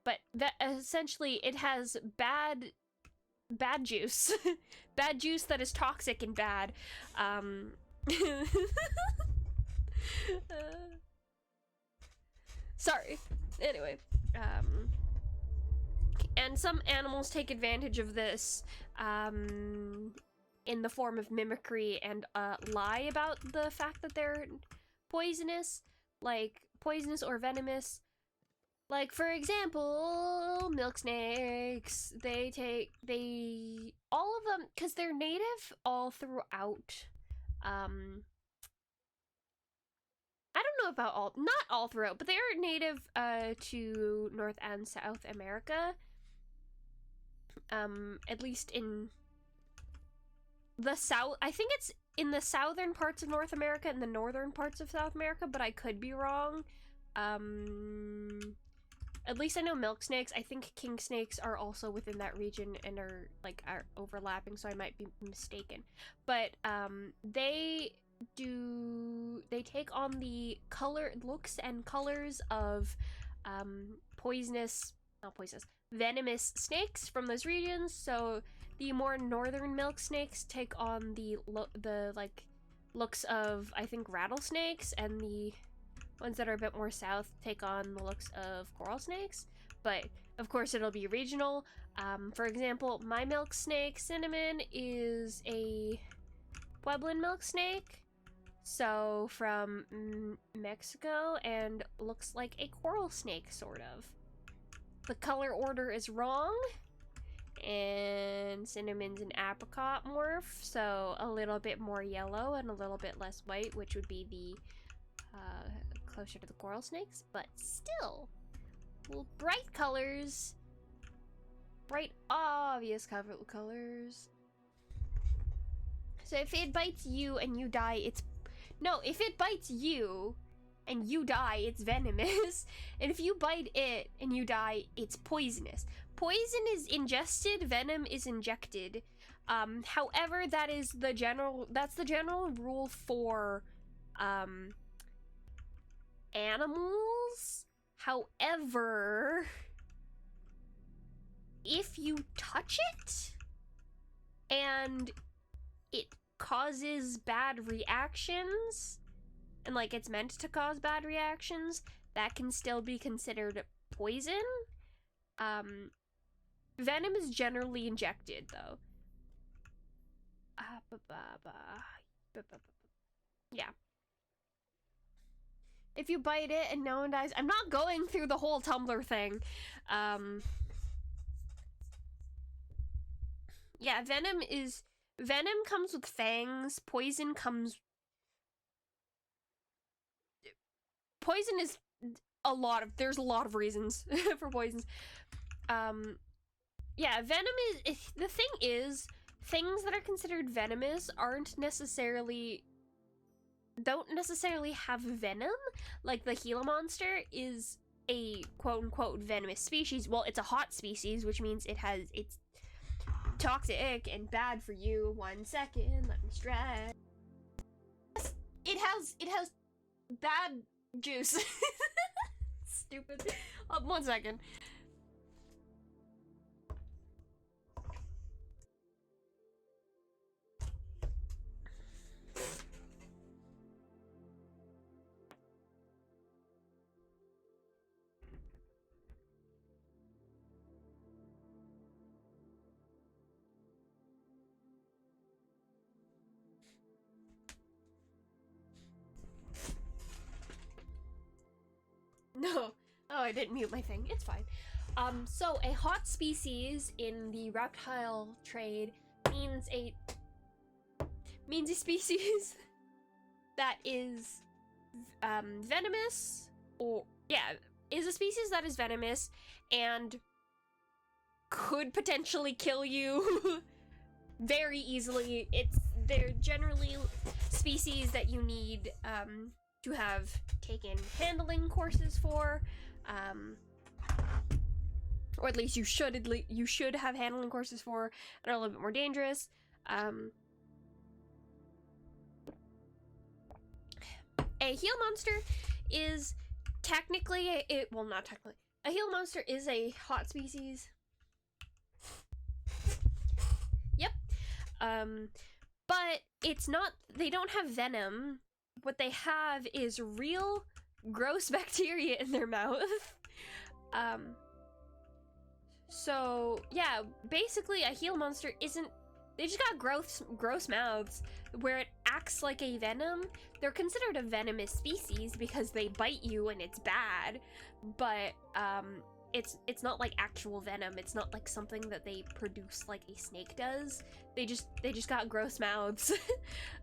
But that essentially it has bad juice, bad juice that is toxic and bad. Sorry. Anyway, and some animals take advantage of this in the form of mimicry and lie about the fact that they're poisonous, like poisonous or venomous. Like, for example, milk snakes, all of them, because they're native all throughout, I don't know about not all throughout, but they are native to North and South America. At least in the south, I think it's in the southern parts of North America and the northern parts of South America, but I could be wrong. At least I know milk snakes. I think king snakes are also within that region and are overlapping, so I might be mistaken. But they take on the looks and colors of venomous snakes from those regions. So the more northern milk snakes take on the looks of, I think, rattlesnakes, and the ones that are a bit more south take on the looks of coral snakes. But of course it'll be regional. For example, my milk snake, Cinnamon, is a Pueblan milk snake, so from Mexico, and looks like a coral snake, sort of. The color order is wrong, and Cinnamon's an apricot morph, so a little bit more yellow and a little bit less white, which would be the closer to the coral snakes, but still, well, bright colors, bright obvious colors. So if it bites you and you die, if it bites you and you die, it's venomous. And if you bite it and you die, it's poisonous. Poison is ingested, venom is injected. However, that's the general rule for animals. However, if you touch it and it causes bad reactions, and like it's meant to cause bad reactions, that can still be considered poison. Venom is generally injected, though. Yeah. If you bite it and no one dies, I'm not going through the whole Tumblr thing. Yeah, venom comes with fangs. Poison is there's a lot of reasons for poisons. Yeah, venom the thing is, things that are considered venomous don't necessarily have venom. Like the Gila monster is a quote-unquote venomous species. Well, it's a hot species, which means it's toxic and bad for you. 1 second, let me stretch. It has bad juice. Stupid. 1 second. No. Oh, I didn't mute my thing. It's fine. So a hot species in the reptile trade means a species that is venomous, or is a species that is venomous and could potentially kill you very easily. They're generally species that you need to have taken handling courses for, or at least you should have handling courses for, and are a little bit more dangerous. A heel monster is technically not technically. A heel monster is a hot species. Yep. But it's not, they don't have venom. What they have is real gross bacteria in their mouth. So yeah, basically a heel monster isn't, they just got gross mouths where it acts like a venom. They're considered a venomous species because they bite you and it's bad, but it's not like actual venom. It's not like something that they produce like a snake does. They just got gross mouths.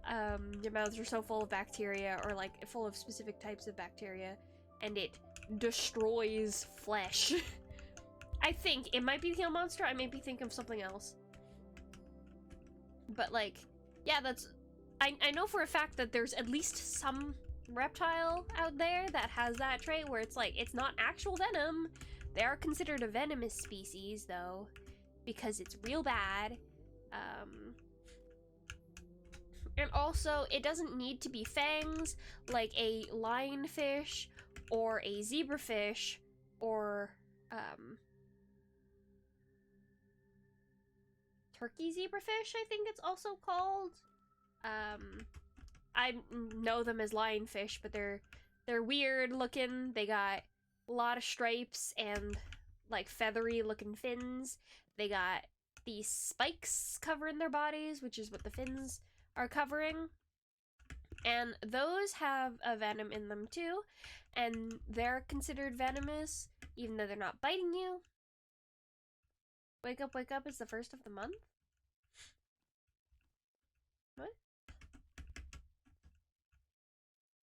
Their mouths are so full of bacteria, or like full of specific types of bacteria, and it destroys flesh. I think it might be the heel monster. I may be thinking of something else. But like, yeah, I know for a fact that there's at least some reptile out there that has that trait where it's like, it's not actual venom. They are considered a venomous species though, because it's real bad. And also, it doesn't need to be fangs like a lionfish or a zebrafish or turkey zebrafish, I think it's also called. I know them as lionfish, but they're weird looking. They got a lot of stripes and like feathery looking fins. They got these spikes covering their bodies, which is what the fins are covering. And those have a venom in them too, and they're considered venomous even though they're not biting you. Wake up, it's the first of the month? What?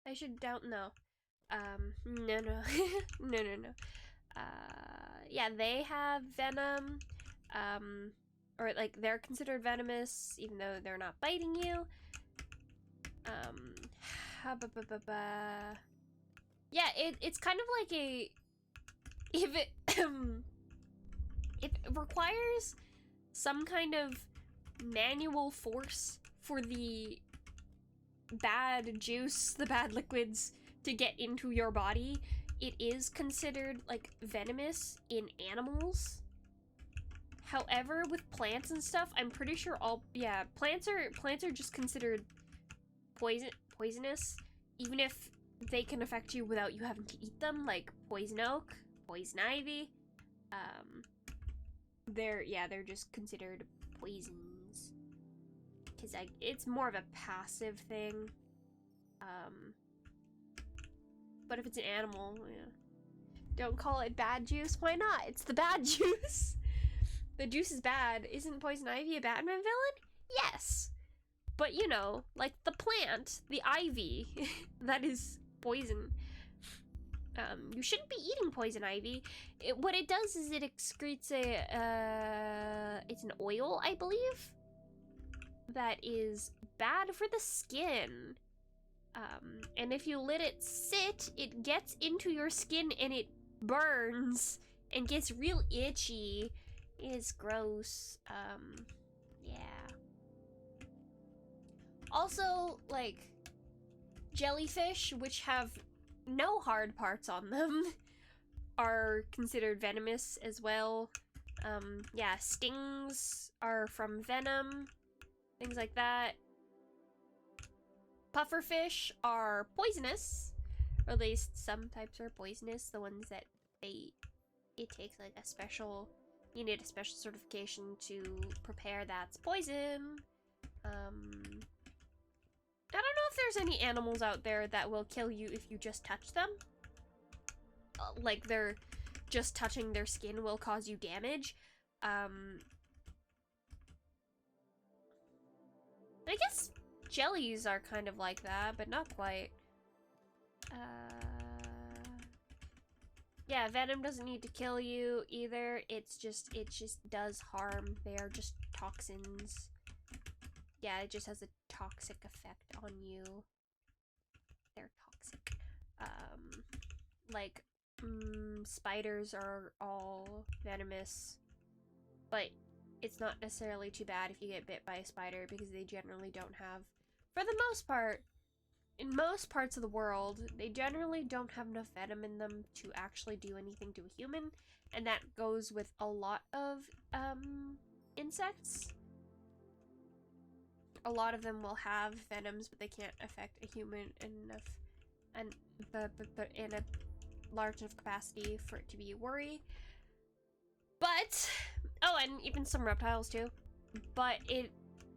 I should doubt, no. No. No. Yeah, they have venom, or like they're considered venomous even though they're not biting you. Yeah, it's kind of like a, if it it requires some kind of manual force for the bad juice, the bad liquids to get into your body. It is considered like venomous in animals. However, with plants and stuff, I'm pretty sure plants are just considered poisonous, even if they can affect you without you having to eat them, like poison oak, poison ivy. They're just considered poisons because it's more of a passive thing. But if it's an animal, yeah. Don't call it bad juice. Why not? It's the bad juice. The juice is bad. Isn't poison ivy a Batman villain? Yes. But you know, like the plant, the ivy, that is poison. You shouldn't be eating poison ivy. What it does is it excretes it's an oil, I believe, that is bad for the skin. And if you let it sit, it gets into your skin and it burns and gets real itchy. It's gross. Yeah. Also, like, jellyfish, which have no hard parts on them, are considered venomous as well. Yeah, stings are from venom, things like that. Pufferfish are poisonous, or at least some types are poisonous. The ones that it takes like a special, you need a special certification to prepare that's poison. I don't know if there's any animals out there that will kill you if you just touch them. Like they're just touching their skin will cause you damage. I guess jellies are kind of like that, but not quite. Yeah, venom doesn't need to kill you either. It just does harm. They are just toxins. Yeah, it just has a toxic effect on you. They're toxic. Like, spiders are all venomous, but it's not necessarily too bad if you get bit by a spider because they generally don't have, for the most part, in most parts of the world, they generally don't have enough venom in them to actually do anything to a human, and that goes with a lot of, insects. A lot of them will have venoms, but they can't affect a human enough, and in a large enough capacity for it to be a worry. But, oh, and even some reptiles too. But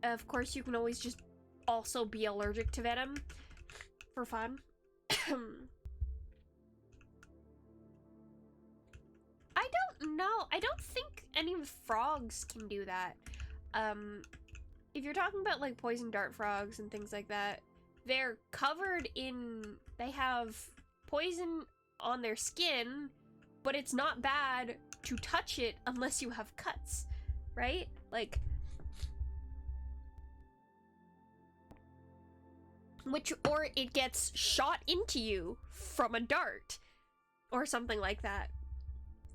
of course, you can always just also be allergic to venom for fun. I don't know. I don't think any of the frogs can do that. If you're talking about like poison dart frogs and things like that, they're covered in, they have poison on their skin, but it's not bad to touch it unless you have cuts, right? Like, or it gets shot into you from a dart or something like that,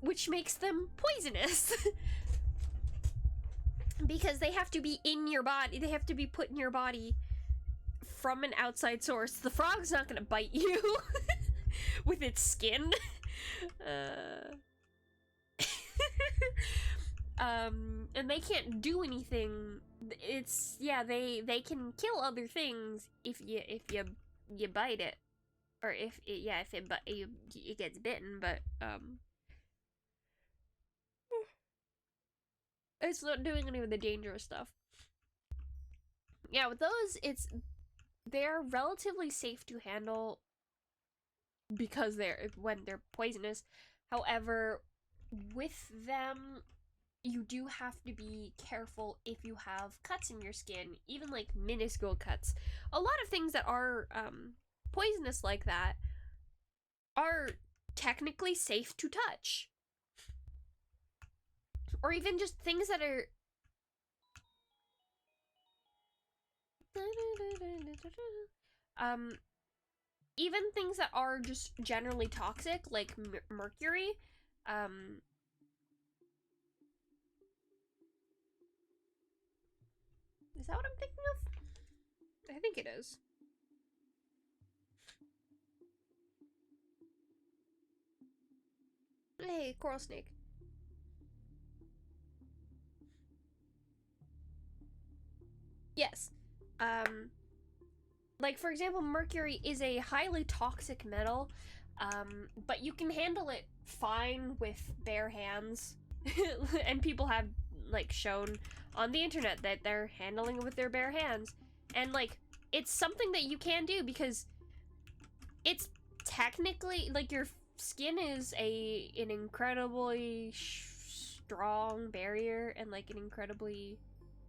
which makes them poisonous. Because they have to be in your body, they have to be put in your body from an outside source. The frog's not gonna bite you with its skin. And they can't do anything. It's, yeah, they can kill other things if you bite it, or if it gets bitten. But it's not doing any of the dangerous stuff. Yeah, with those, they're relatively safe to handle because when they're poisonous. However, with them, you do have to be careful if you have cuts in your skin, even like minuscule cuts. A lot of things that are poisonous like that are technically safe to touch. Or even just things that are even things that are just generally toxic, like mercury. Is that what I'm thinking of? I think it is. Hey, coral snake. Yes. Like, for example, mercury is a highly toxic metal, but you can handle it fine with bare hands. And people have, like, shown on the internet that they're handling it with their bare hands. And, like, it's something that you can do because it's technically, like, your skin is an incredibly strong barrier and, like, an incredibly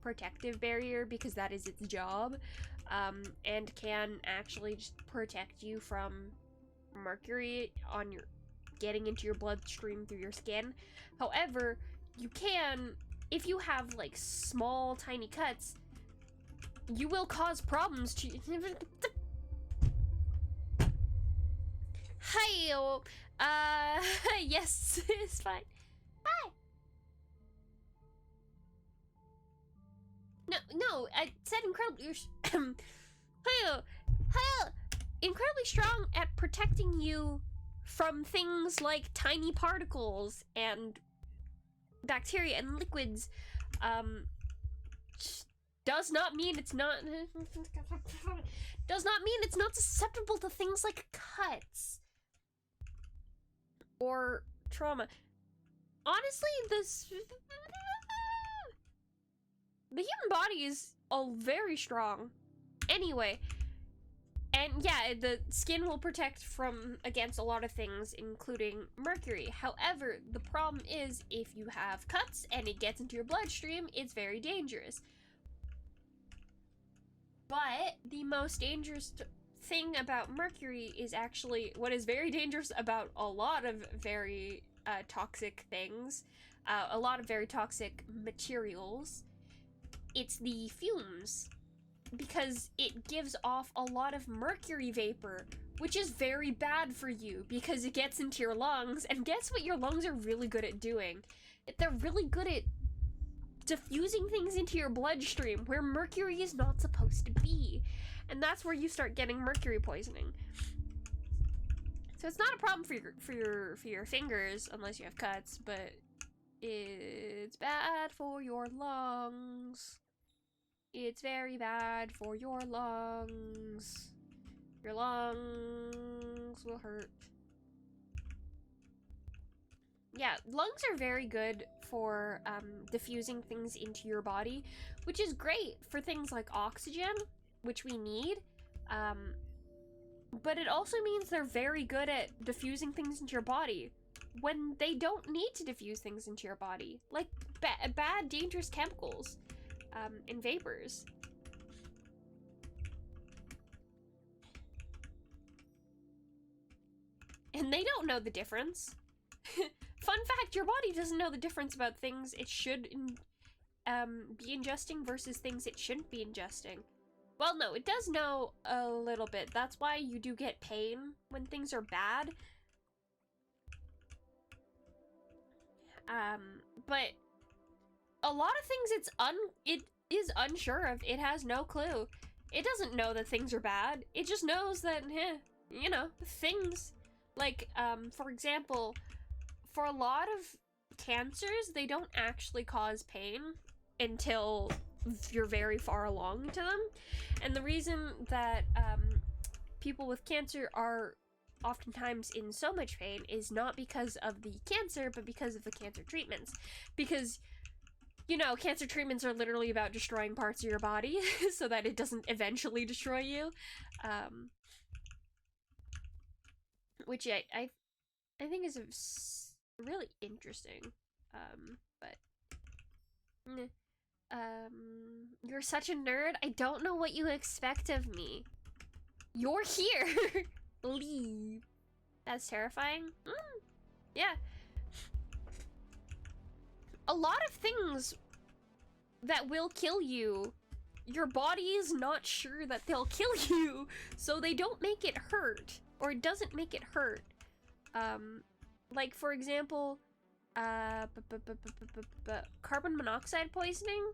protective barrier because that is its job, and can actually just protect you from mercury on your getting into your bloodstream through your skin. However, you can, if you have like small tiny cuts, you will cause problems to hi. Yes. It's fine. Hi. No, I said incredibly. Incredibly strong at protecting you from things like tiny particles and bacteria and liquids. Does not mean it's not. Does not mean it's not susceptible to things like cuts or trauma. Honestly, the human body is all very strong. Anyway, And yeah, the skin will protect from against a lot of things, including mercury. However, the problem is if you have cuts and it gets into your bloodstream, it's very dangerous. But the most dangerous thing about mercury is actually what is very dangerous about a lot of very toxic things, a lot of very toxic materials. It's the fumes, because it gives off a lot of mercury vapor, which is very bad for you because it gets into your lungs. And guess what your lungs are really good at doing? They're really good at diffusing things into your bloodstream where mercury is not supposed to be. And that's where you start getting mercury poisoning. So it's not a problem for your fingers unless you have cuts, but it's bad for your lungs. It's very bad for your lungs. Your lungs will hurt. Yeah, lungs are very good for diffusing things into your body, which is great for things like oxygen, which we need. But it also means they're very good at diffusing things into your body when they don't need to diffuse things into your body, like bad, dangerous chemicals. And vapors. And they don't know the difference. Fun fact, your body doesn't know the difference about things it should be ingesting versus things it shouldn't be ingesting. Well, no, it does know a little bit. That's why you do get pain when things are bad. But a lot of things it is unsure of. It has no clue. It doesn't know that things are bad. It just knows that, you know, things. Like, for example, for a lot of cancers, they don't actually cause pain until you're very far along to them. And the reason that people with cancer are oftentimes in so much pain is not because of the cancer, but because of the cancer treatments. Because, you know, cancer treatments are literally about destroying parts of your body so that it doesn't eventually destroy you. Which I think is really interesting. You're such a nerd. I don't know what you expect of me. You're here. Leave. That's terrifying. Yeah. A lot of things that will kill you, your body is not sure that they'll kill you, so they don't make it hurt, or it doesn't make it hurt. Like, for example, carbon monoxide poisoning,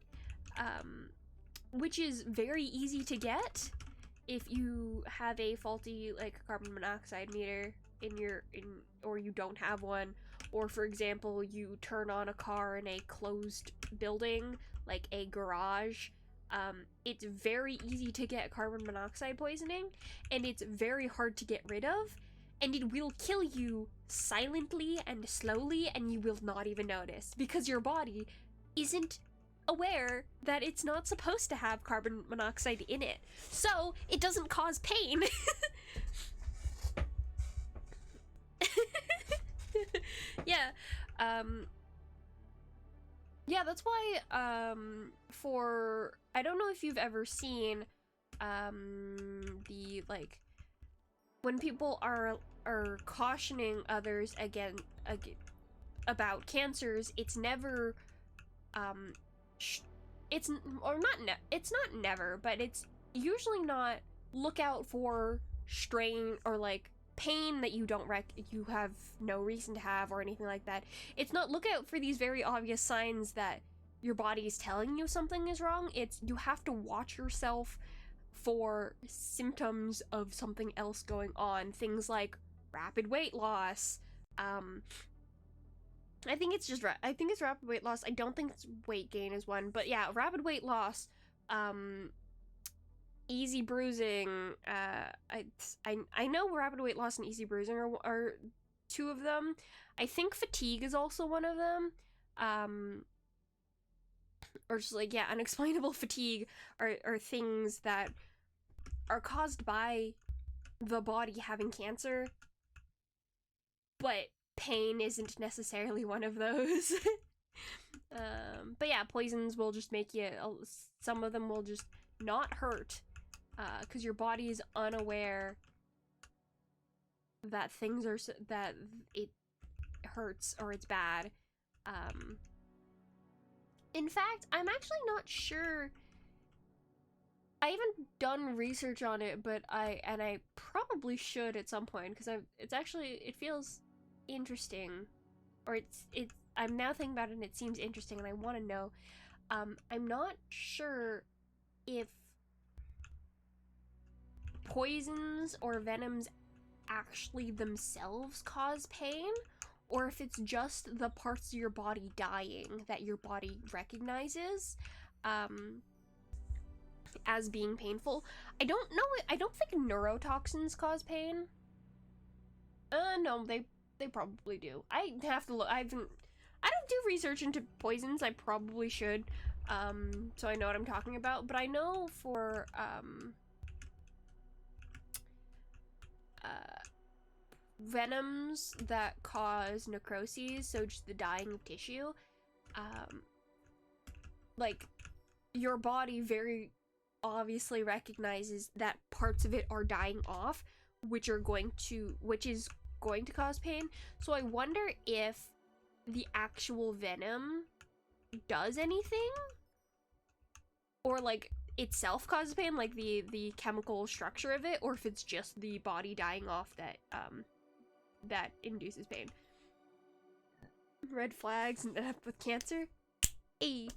which is very easy to get if you have a faulty, like, carbon monoxide meter or you don't have one. Or, for example, you turn on a car in a closed building, like a garage. It's very easy to get carbon monoxide poisoning, and it's very hard to get rid of, and it will kill you silently and slowly, and you will not even notice, because your body isn't aware that it's not supposed to have carbon monoxide in it. So, it doesn't cause pain. Yeah, yeah, that's why, I don't know if you've ever seen, the, like, when people are cautioning others about cancers, it's never, it's not never, but it's usually not look out for strain or, like, pain that you have no reason to have or anything like that. It's not look out for these very obvious signs that your body is telling you something is wrong. It's you have to watch yourself for symptoms of something else going on. Things like rapid weight loss. I think it's rapid weight loss. I don't think it's weight gain is one, but yeah, rapid weight loss. Easy bruising. I know rapid weight loss and easy bruising are two of them. I think fatigue is also one of them. Or just, like, yeah, unexplainable fatigue are things that are caused by the body having cancer, but pain isn't necessarily one of those. But yeah, poisons will just make you, some of them will just not hurt, because your body is unaware that things are, that it hurts or it's bad. In fact, I'm actually not sure. I haven't done research on it, but I probably should at some point, because it feels interesting, or I'm now thinking about it and it seems interesting and I want to know. I'm not sure if poisons or venoms actually themselves cause pain, or if it's just the parts of your body dying that your body recognizes as being painful. I don't know. I don't think neurotoxins cause pain. No, they probably do. I have to look. I don't do research into poisons. I probably should, so I know what I'm talking about. But I know for venoms that cause necroses, so just the dying of tissue, like, your body very obviously recognizes that parts of it are dying off, which is going to cause pain. So I wonder if the actual venom does anything, or like itself causes pain, like the chemical structure of it, or if it's just the body dying off that induces pain. Red flags and up with cancer. Hey.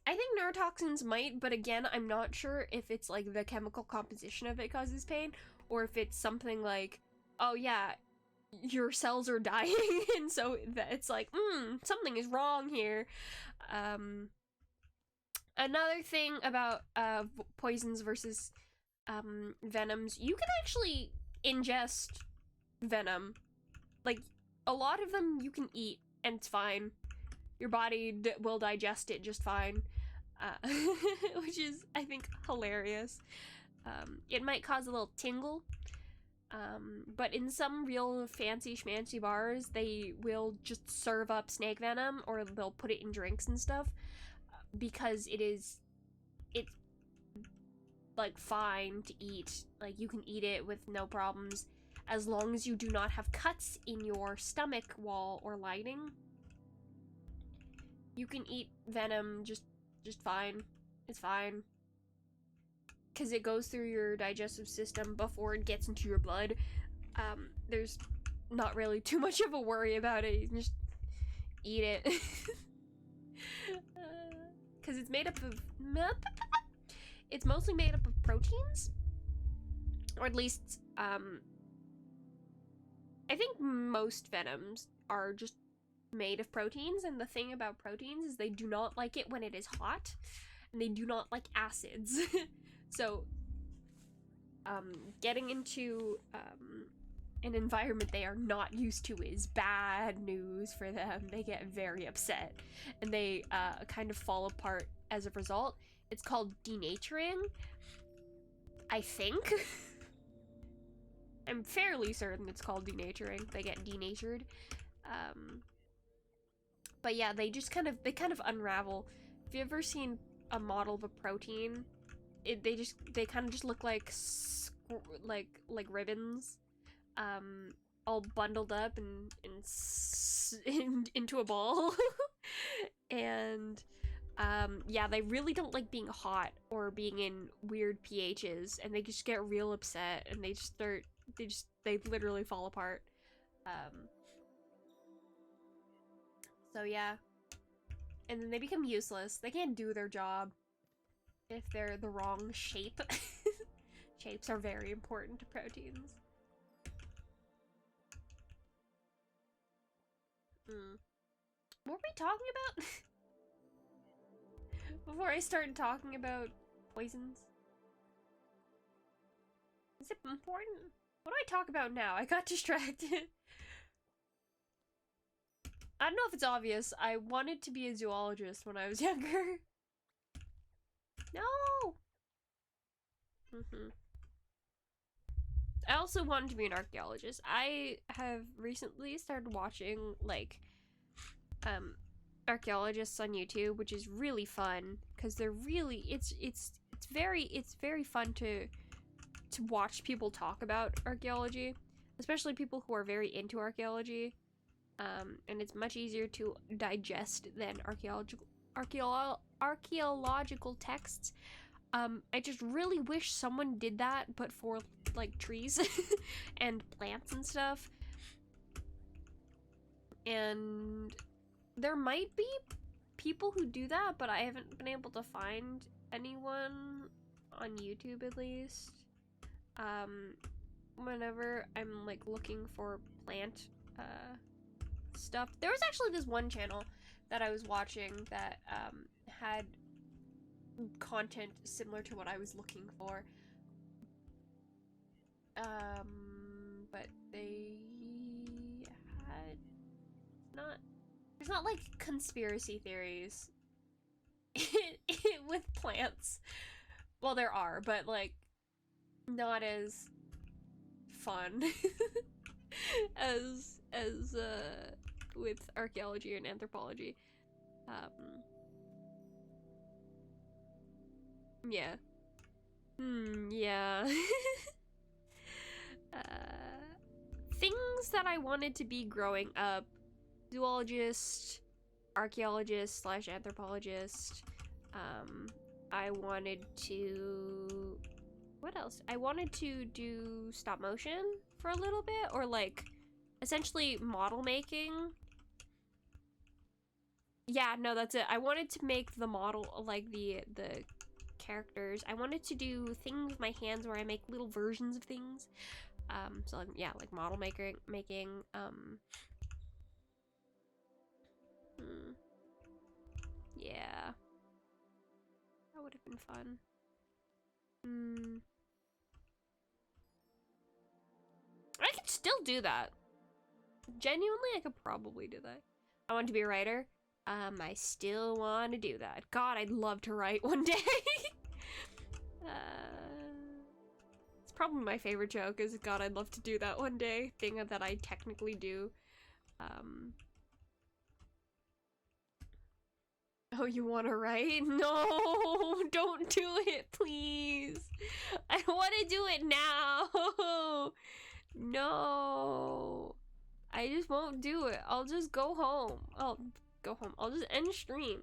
I think neurotoxins might, but again, I'm not sure if it's like the chemical composition of it causes pain, or if it's something like, oh yeah, your cells are dying, and so it's like, something is wrong here. Another thing about poisons versus venoms, you can actually ingest venom. Like, a lot of them you can eat, and it's fine. Your body will digest it just fine, which is, I think, hilarious. It might cause a little tingle, but in some real fancy schmancy bars, they will just serve up snake venom, or they'll put it in drinks and stuff, because it's like fine to eat. Like, you can eat it with no problems, as long as you do not have cuts in your stomach wall or lining. You can eat venom just fine. It's fine. Because it goes through your digestive system before it gets into your blood. There's not really too much of a worry about it. You can just eat it. Because it's made up of... It's mostly made up of proteins. Or at least, I think most venoms are just made of proteins, and the thing about proteins is they do not like it when it is hot, and they do not like acids. So, getting into an environment they are not used to is bad news for them. They get very upset, and they kind of fall apart as a result. It's called denaturing, I think. I'm fairly certain it's called denaturing. They get denatured. But yeah, they kind of unravel. Have you ever seen a model of a protein? They kind of just look like ribbons, all bundled up and into a ball. And yeah, they really don't like being hot or being in weird pHs, and they just get real upset, and they literally fall apart. So yeah. And then they become useless. They can't do their job if they're the wrong shape. Shapes are very important to proteins. What were we talking about? Before I started talking about poisons? Is it important? What do I talk about now? I got distracted. I don't know if it's obvious. I wanted to be a zoologist when I was younger. No! I also wanted to be an archaeologist. I have recently started watching, like, archaeologists on YouTube, which is really fun, because they're really, it's very fun to watch people talk about archaeology, especially people who are very into archaeology, and it's much easier to digest than archaeological texts. I just really wish someone did that, but for, like, trees and plants and stuff. And there might be people who do that, but I haven't been able to find anyone on YouTube, at least. Whenever I'm, like, looking for plant, stuff. There was actually this one channel that I was watching that, had content similar to what I was looking for. But they had there's not like conspiracy theories with plants. Well, there are, but like not as fun as with archaeology and anthropology. Yeah. Yeah. Things that I wanted to be growing up: zoologist, archaeologist / anthropologist. I wanted to... What else? I wanted to do stop motion for a little bit, or like essentially model making. Yeah, no, that's it. I wanted to make the model, like the characters. I wanted to do things with my hands where I make little versions of things. So like, yeah, like model making. Yeah, that would have been fun. I could still do that. Genuinely, I could probably do that. I want to be a writer. I still want to do that. God, I'd love to write one day. It's probably my favorite joke is, God, I'd love to do that one day. Thing that I technically do. Oh, you want to write? No, don't do it, please. I want to do it now. No. I just won't do it. I'll just go home. I'll go home. I'll just end stream.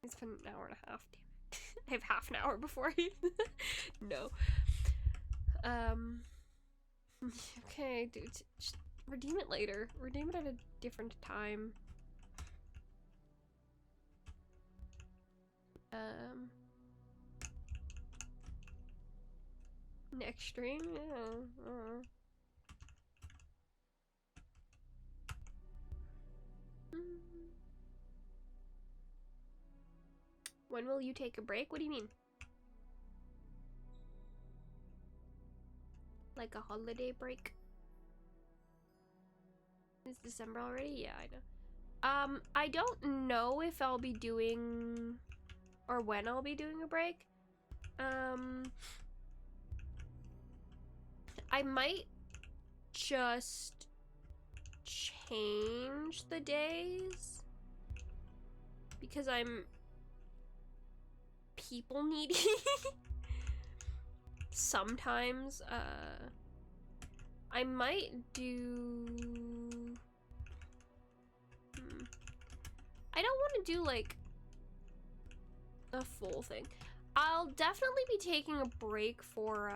It's been an hour and a half, damn it. I have half an hour before I... No. Okay, dude. Just redeem it later. Redeem it at a different time. Next stream? Yeah. When will you take a break? What do you mean? Like a holiday break? It's December already? Yeah, I know. I don't know if I'll be doing... or when I'll be doing a break. I might just change the days because I'm people needy. Sometimes, I might do... I don't want to do, like, a full thing. I'll definitely be taking a break for,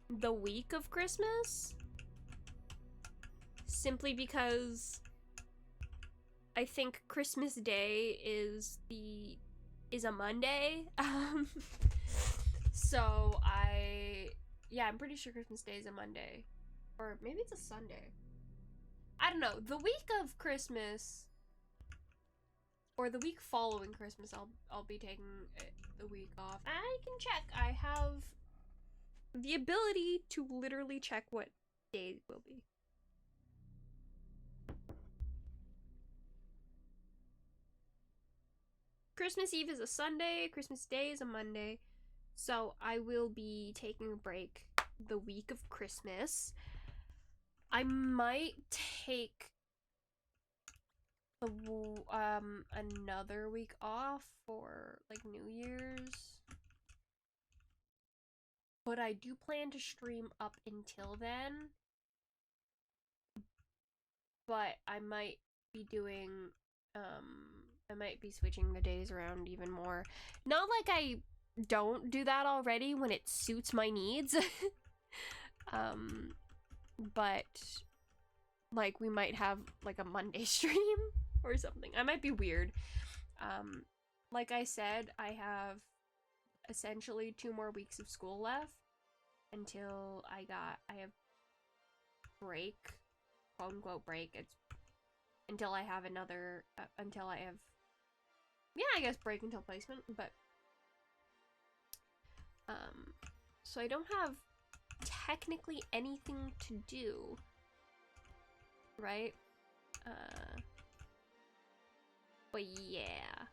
the week of Christmas. Simply because I think Christmas Day is a Monday. So yeah, I'm pretty sure Christmas Day is a Monday. Or maybe it's a Sunday. I don't know. The week of Christmas, or the week following Christmas, I'll be taking the week off. I can check. I have the ability to literally check what day it will be. Christmas Eve is a Sunday, Christmas Day is a Monday, so I will be taking a break the week of Christmas. I might take another week off for like New Year's. But I do plan to stream up until then. But I might be doing I might be switching the days around even more. Not like I don't do that already when it suits my needs. But like we might have like a Monday stream or something. I might be weird. Like I said, I have essentially 2 more weeks of school left until I have break, quote unquote break. It's until I have another until I have, yeah, I guess break until placement, but so I don't have technically anything to do, right? But yeah.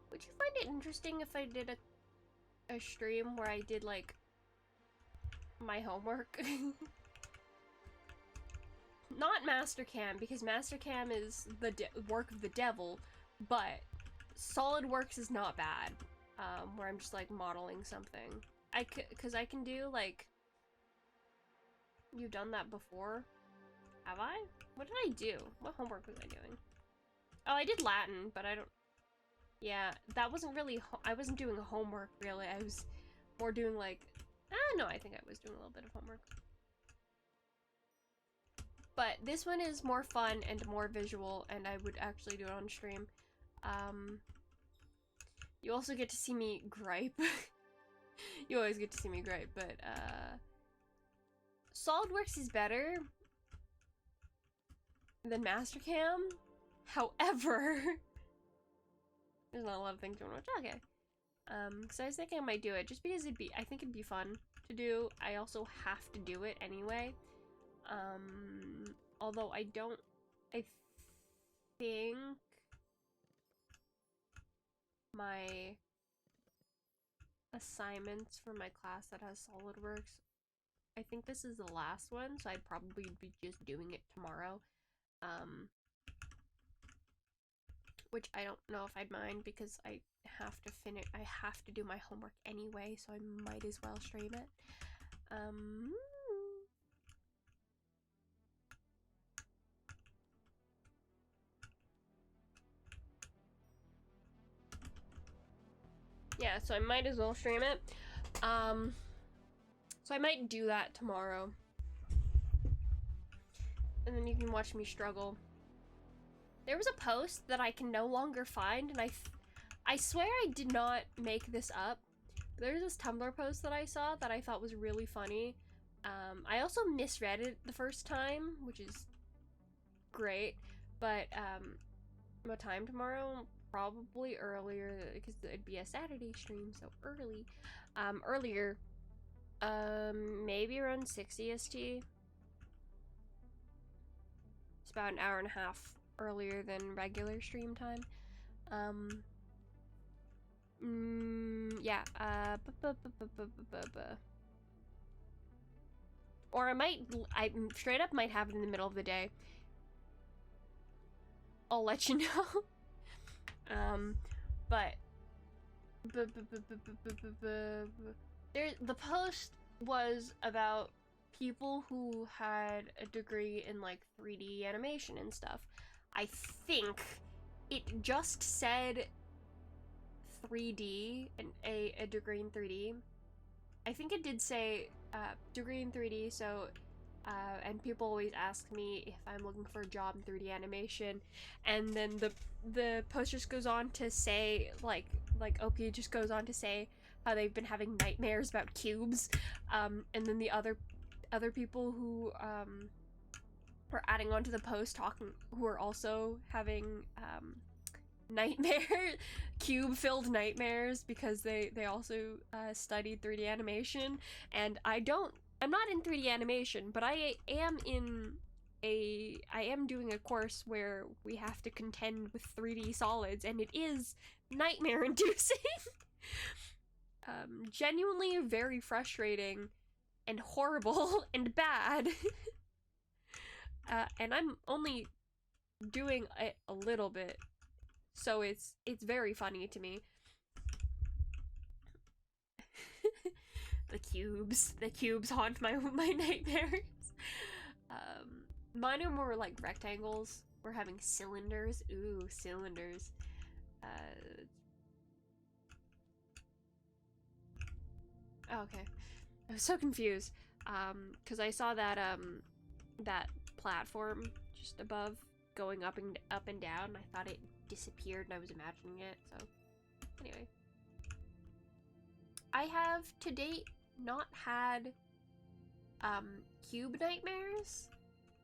Would you find it interesting if I did a stream where I did like my homework? Not Mastercam, because Mastercam is the work of the devil, but SolidWorks is not bad. Where I'm just like modeling something. Cause I can do like. You've done that before? Have I? What did I do? What homework was I doing? Oh, I did Latin, but I don't. Yeah, that wasn't really. I wasn't doing homework really. I was more doing like. No, I think I was doing a little bit of homework. But this one is more fun and more visual, and I would actually do it on stream. You also get to see me gripe. You always get to see me gripe, but SolidWorks is better than Mastercam. However, there's not a lot of things you want to watch. Okay. Because I was thinking I might do it just because I think it'd be fun to do. I also have to do it anyway. Although I think my assignments for my class that has SolidWorks, I think this is the last one, so I'd probably be just doing it tomorrow. Which I don't know if I'd mind because I have to do my homework anyway, so I might as well stream it. Yeah, so I might as well stream it. So I might do that tomorrow. And then you can watch me struggle. There was a post that I can no longer find, and I swear I did not make this up. There's this Tumblr post that I saw that I thought was really funny. I also misread it the first time, which is great, but what time tomorrow? Probably earlier, because it'd be a Saturday stream, so early. Earlier, maybe around 6 EST. It's about an hour and a half earlier than regular stream time. Yeah, or I straight up might have it in the middle of the day. I'll let you know. But the post was about people who had a degree in like 3D animation and stuff. I think it just said 3D and a degree in 3D. I think it did say degree in 3D, so and people always ask me if I'm looking for a job in 3D animation, and then the post just goes on to say like OP just goes on to say how they've been having nightmares about cubes, and then the other people who were adding on to the post who are also having nightmare cube-filled nightmares, because they also studied 3D animation, and I'm not in 3D animation, but I am doing a course where we have to contend with 3D solids, and it is nightmare inducing. Genuinely very frustrating and horrible and bad. And I'm only doing it a little bit, so it's very funny to me. The cubes haunt my nightmares. Mine are more like rectangles. We're having cylinders. Ooh, cylinders. Okay. I was so confused. Because I saw that that platform just above going up and down. I thought it disappeared and I was imagining it. So anyway, I have to date not had cube nightmares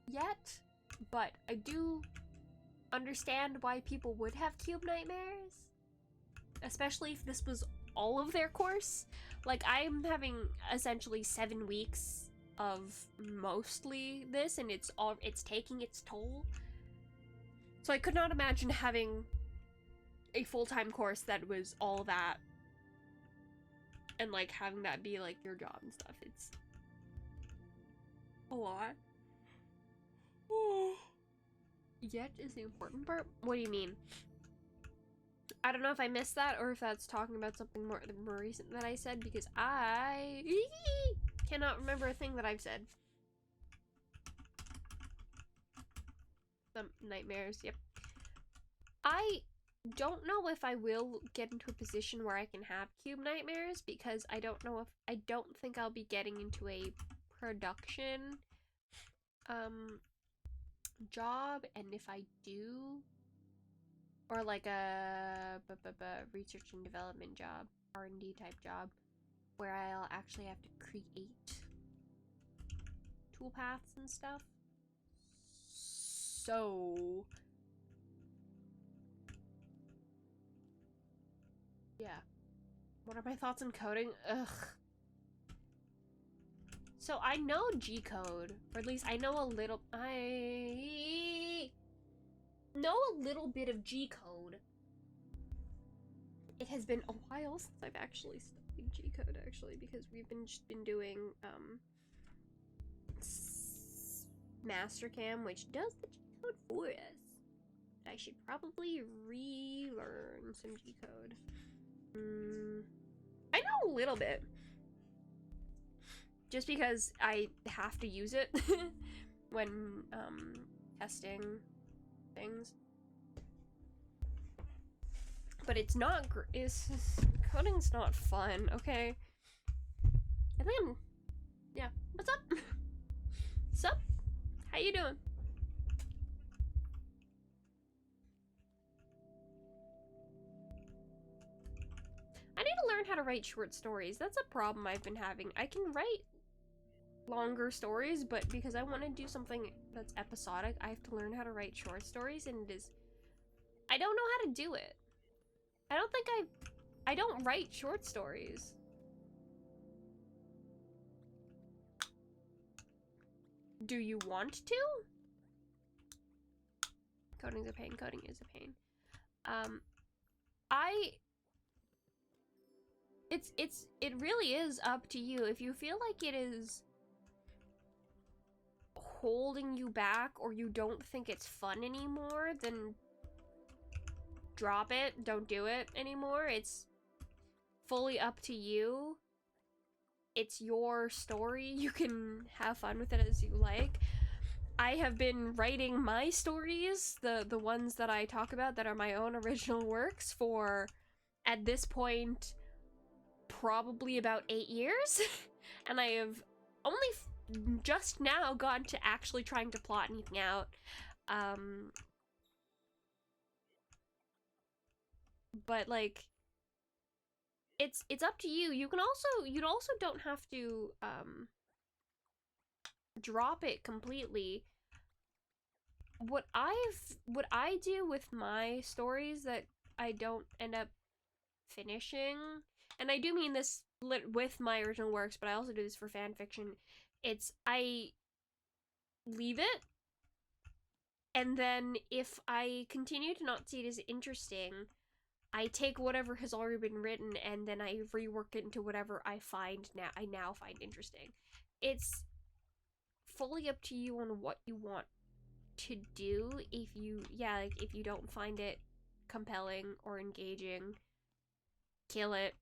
yet, but I do understand why people would have cube nightmares, especially if this was all of their course. Like, I'm having essentially 7 weeks of mostly this, and it's taking its toll. So I could not imagine having a full-time course that was all that, and like having that be like your job and stuff. It's a lot. Yet is the important part. What do you mean? I don't know if I missed that or if that's talking about something more recent that I said, because I cannot remember a thing that I've said. Some nightmares, yep. I don't know if I will get into a position where I can have cube nightmares, because I don't think I'll be getting into a production job, and if I do, or like a research and development job, R&D type job, where I'll actually have to create toolpaths and stuff. So yeah. What are my thoughts on coding? Ugh. So I know G-code, or at least I know a little bit of G-code. It has been a while since I've actually studied G-code, because we've been doing Mastercam, which does the G-code for us. I should probably relearn some G-code. I know a little bit, just because I have to use it when testing things. But it's not coding's not fun, okay? And then, yeah, what's up? Sup? How you doing? I need to learn how to write short stories. That's a problem I've been having. I can write longer stories, but because I want to do something that's episodic, I have to learn how to write short stories, and I don't know how to do it. I don't write short stories. Do you want to? Coding's a pain. Coding is a pain. It really is up to you. If you feel like it is holding you back, or you don't think it's fun anymore, then drop it. Don't do it anymore. It's fully up to you. It's your story. You can have fun with it as you like. I have been writing my stories, the ones that I talk about that are my own original works, for, at this point, probably about 8 years. And I have only just now gotten to actually trying to plot anything out. But like, it's up to you. You also don't have to drop it completely. What I do with my stories that I don't end up finishing, and I do mean this with my original works, but I also do this for fan fiction, it's I leave it, and then if I continue to not see it as interesting, I take whatever has already been written and then I rework it into whatever I now find interesting. It's fully up to you on what you want to do. If you if you don't find it compelling or engaging, kill it,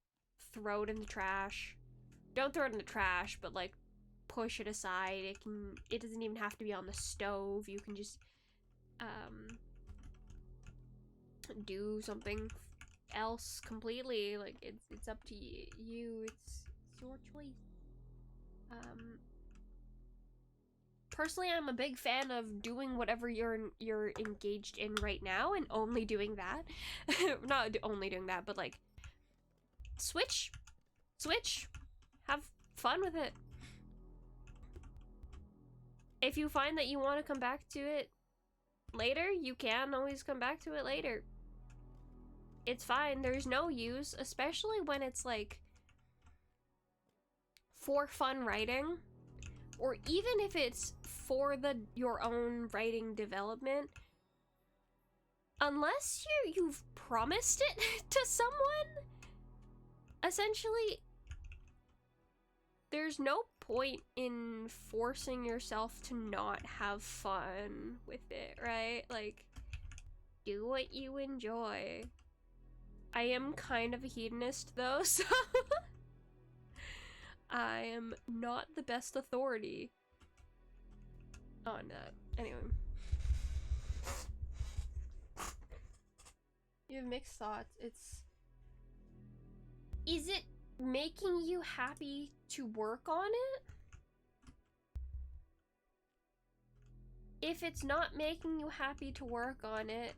throw it in the trash. Don't throw it in the trash, but like push it aside. It doesn't even have to be on the stove. You can just do something else completely. Like it's up to you. It's your choice. Personally, I'm a big fan of doing whatever you're engaged in right now and only doing that. Not only doing that, but like switch, have fun with it. If you find that you want to come back to it later, you can always come back to it later. It's fine. There's no use, especially when it's like for fun writing, or even if it's for your own writing development. Unless you've promised it to someone, essentially, there's no point in forcing yourself to not have fun with it, right? Like, do what you enjoy. I am kind of a hedonist, though, so I am not the best authority on that. Anyway. You have mixed thoughts. Is it making you happy to work on it? If it's not making you happy to work on it,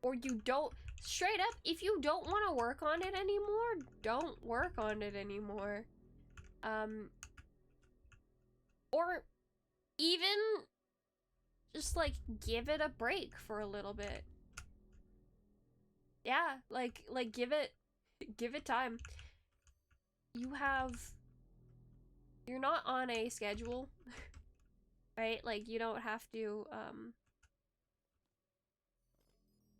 or you don't, straight up, if you don't want to work on it anymore, don't work on it anymore. Or even just like give it a break for a little bit. Yeah, like give it time. You're not on a schedule, right? Like you don't have to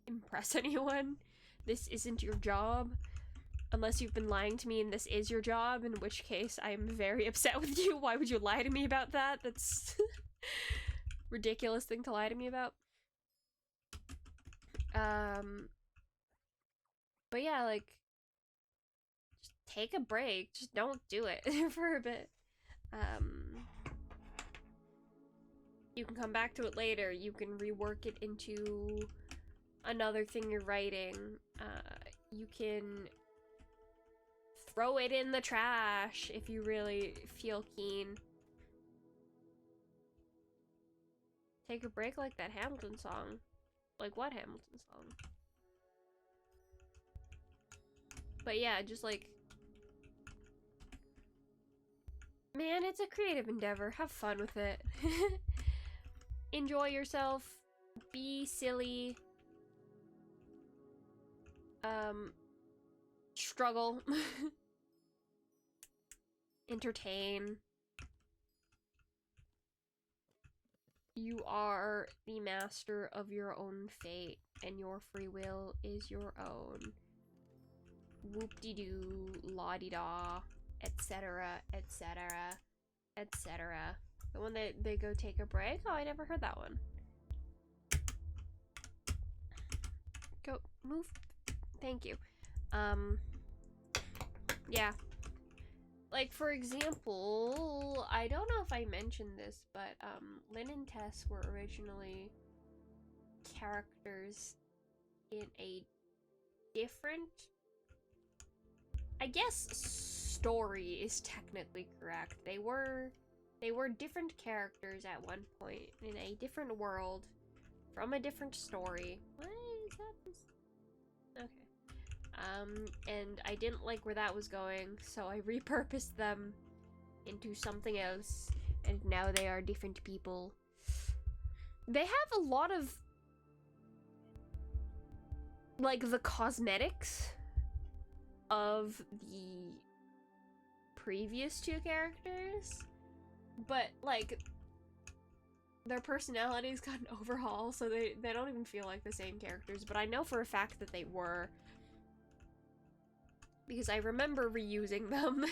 impress anyone. This isn't your job. Unless you've been lying to me and this is your job, in which case I'm very upset with you. Why would you lie to me about that? That's ridiculous thing to lie to me about. But yeah, like, just take a break. Just don't do it for a bit. You can come back to it later. You can rework it into another thing you're writing. You can throw it in the trash if you really feel keen. Take a break like that Hamilton song. Like, what Hamilton song? But yeah, just like, man, it's a creative endeavor. Have fun with it. Enjoy yourself. Be silly. Struggle. Entertain. You are the master of your own fate, and your free will is your own. Whoop-de-doo, la-di-da, etc., etc., etc. The one that they go take a break? Oh, I never heard that one. Go, move. Thank you. Yeah. Like, for example, I don't know if I mentioned this, but, Lynn and Tess were originally characters in a different, I guess story is technically correct. They were different characters at one point in a different world from a different story. What is that? Okay. And I didn't like where that was going, so I repurposed them into something else, and now they are different people. They have a lot of like, the cosmetics of the previous two characters, but, like, their personalities got an overhaul, so they don't even feel like the same characters, but I know for a fact that they were. Because I remember reusing them.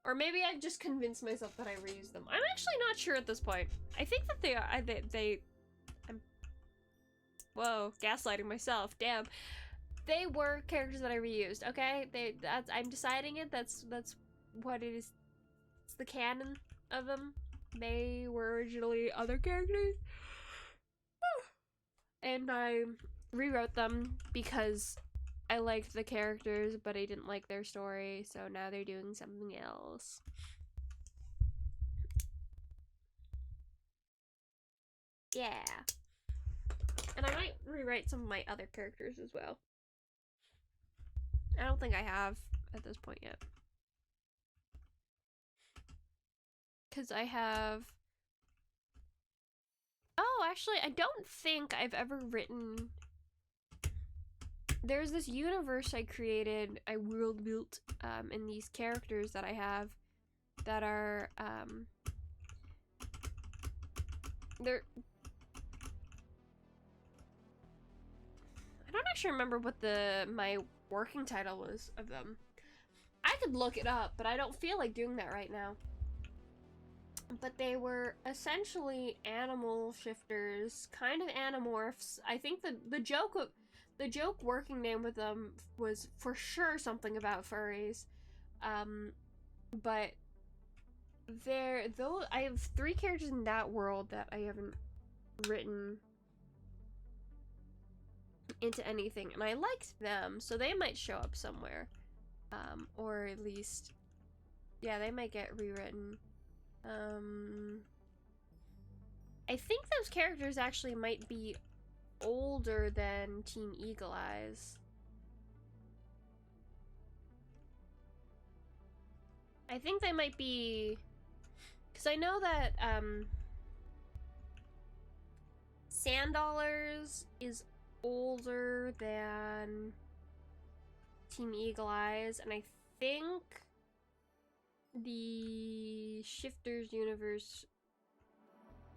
Or maybe I just convinced myself that I reused them. I'm actually not sure at this point. I think that they are, I'm, whoa, gaslighting myself, damn. They were characters that I reused, okay? I'm deciding it, that's what it is. It's the canon of them. They were originally other characters. And I rewrote them because I liked the characters, but I didn't like their story, so now they're doing something else. Yeah. And I might rewrite some of my other characters as well. I don't think I have at this point yet. Because I have... Oh, actually, I don't think I've ever written... There's this universe I created, I world built, in these characters that I have that are, they're... I don't actually remember what my working title was of them. I could look it up, but I don't feel like doing that right now. But they were essentially animal shifters, kind of animorphs. I think the joke working name with them was for sure something about furries. But I have 3 characters in that world that I haven't written into anything, and I liked them, so they might show up somewhere. Or at least, yeah, they might get rewritten. I think those characters actually might be older than Team Eagle Eyes. I think they might be... Because I know that, Sanddollars is older than Team Eagle Eyes, and I think the Shifters universe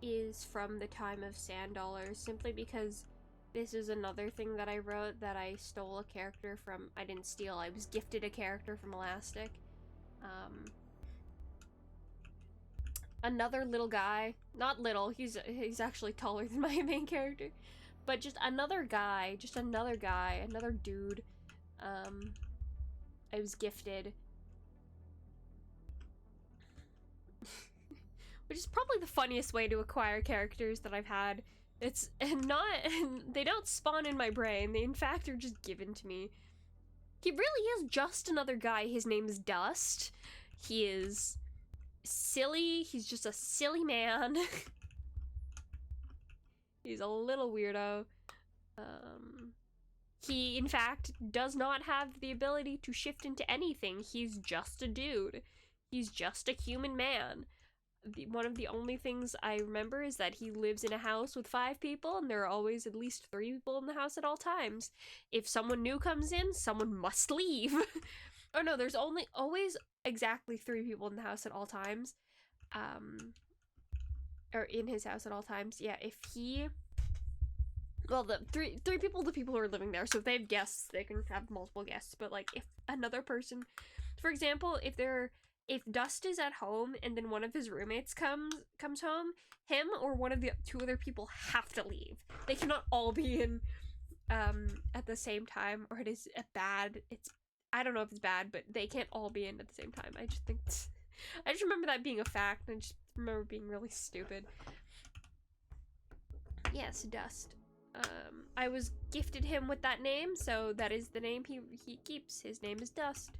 is from the time of Sanddollars, simply because this is another thing that I wrote, that I stole a character from... I didn't steal, I was gifted a character from Elastic. Another little guy, not little, he's actually taller than my main character, but just another guy, another dude, I was gifted. Which is probably the funniest way to acquire characters that I've had. It's they don't spawn in my brain, they in fact are just given to me. He really is just another guy. His name is Dust. He is silly, he's just a silly man. He's a little weirdo. He, in fact, does not have the ability to shift into anything. He's just a dude. He's just a human man. One of the only things I remember is that he lives in a house with 5 people, and there are always at least 3 people in the house at all times. If someone new comes in, someone must leave. Oh no, there's always exactly 3 people in the house at all times. Or in his house at all times. Yeah, if he... Well, the three people, the people who are living there, so if they have guests, they can have multiple guests, but, like, if another person... For example, if Dust is at home and then one of his roommates comes home, him or one of the 2 other people have to leave. They cannot all be in at the same time, or it is bad. I don't know if it's bad, but they can't all be in at the same time. I just remember that being a fact, and I just remember being really stupid. Yes, Dust. I was gifted him with that name, so that is the name he keeps. His name is Dust.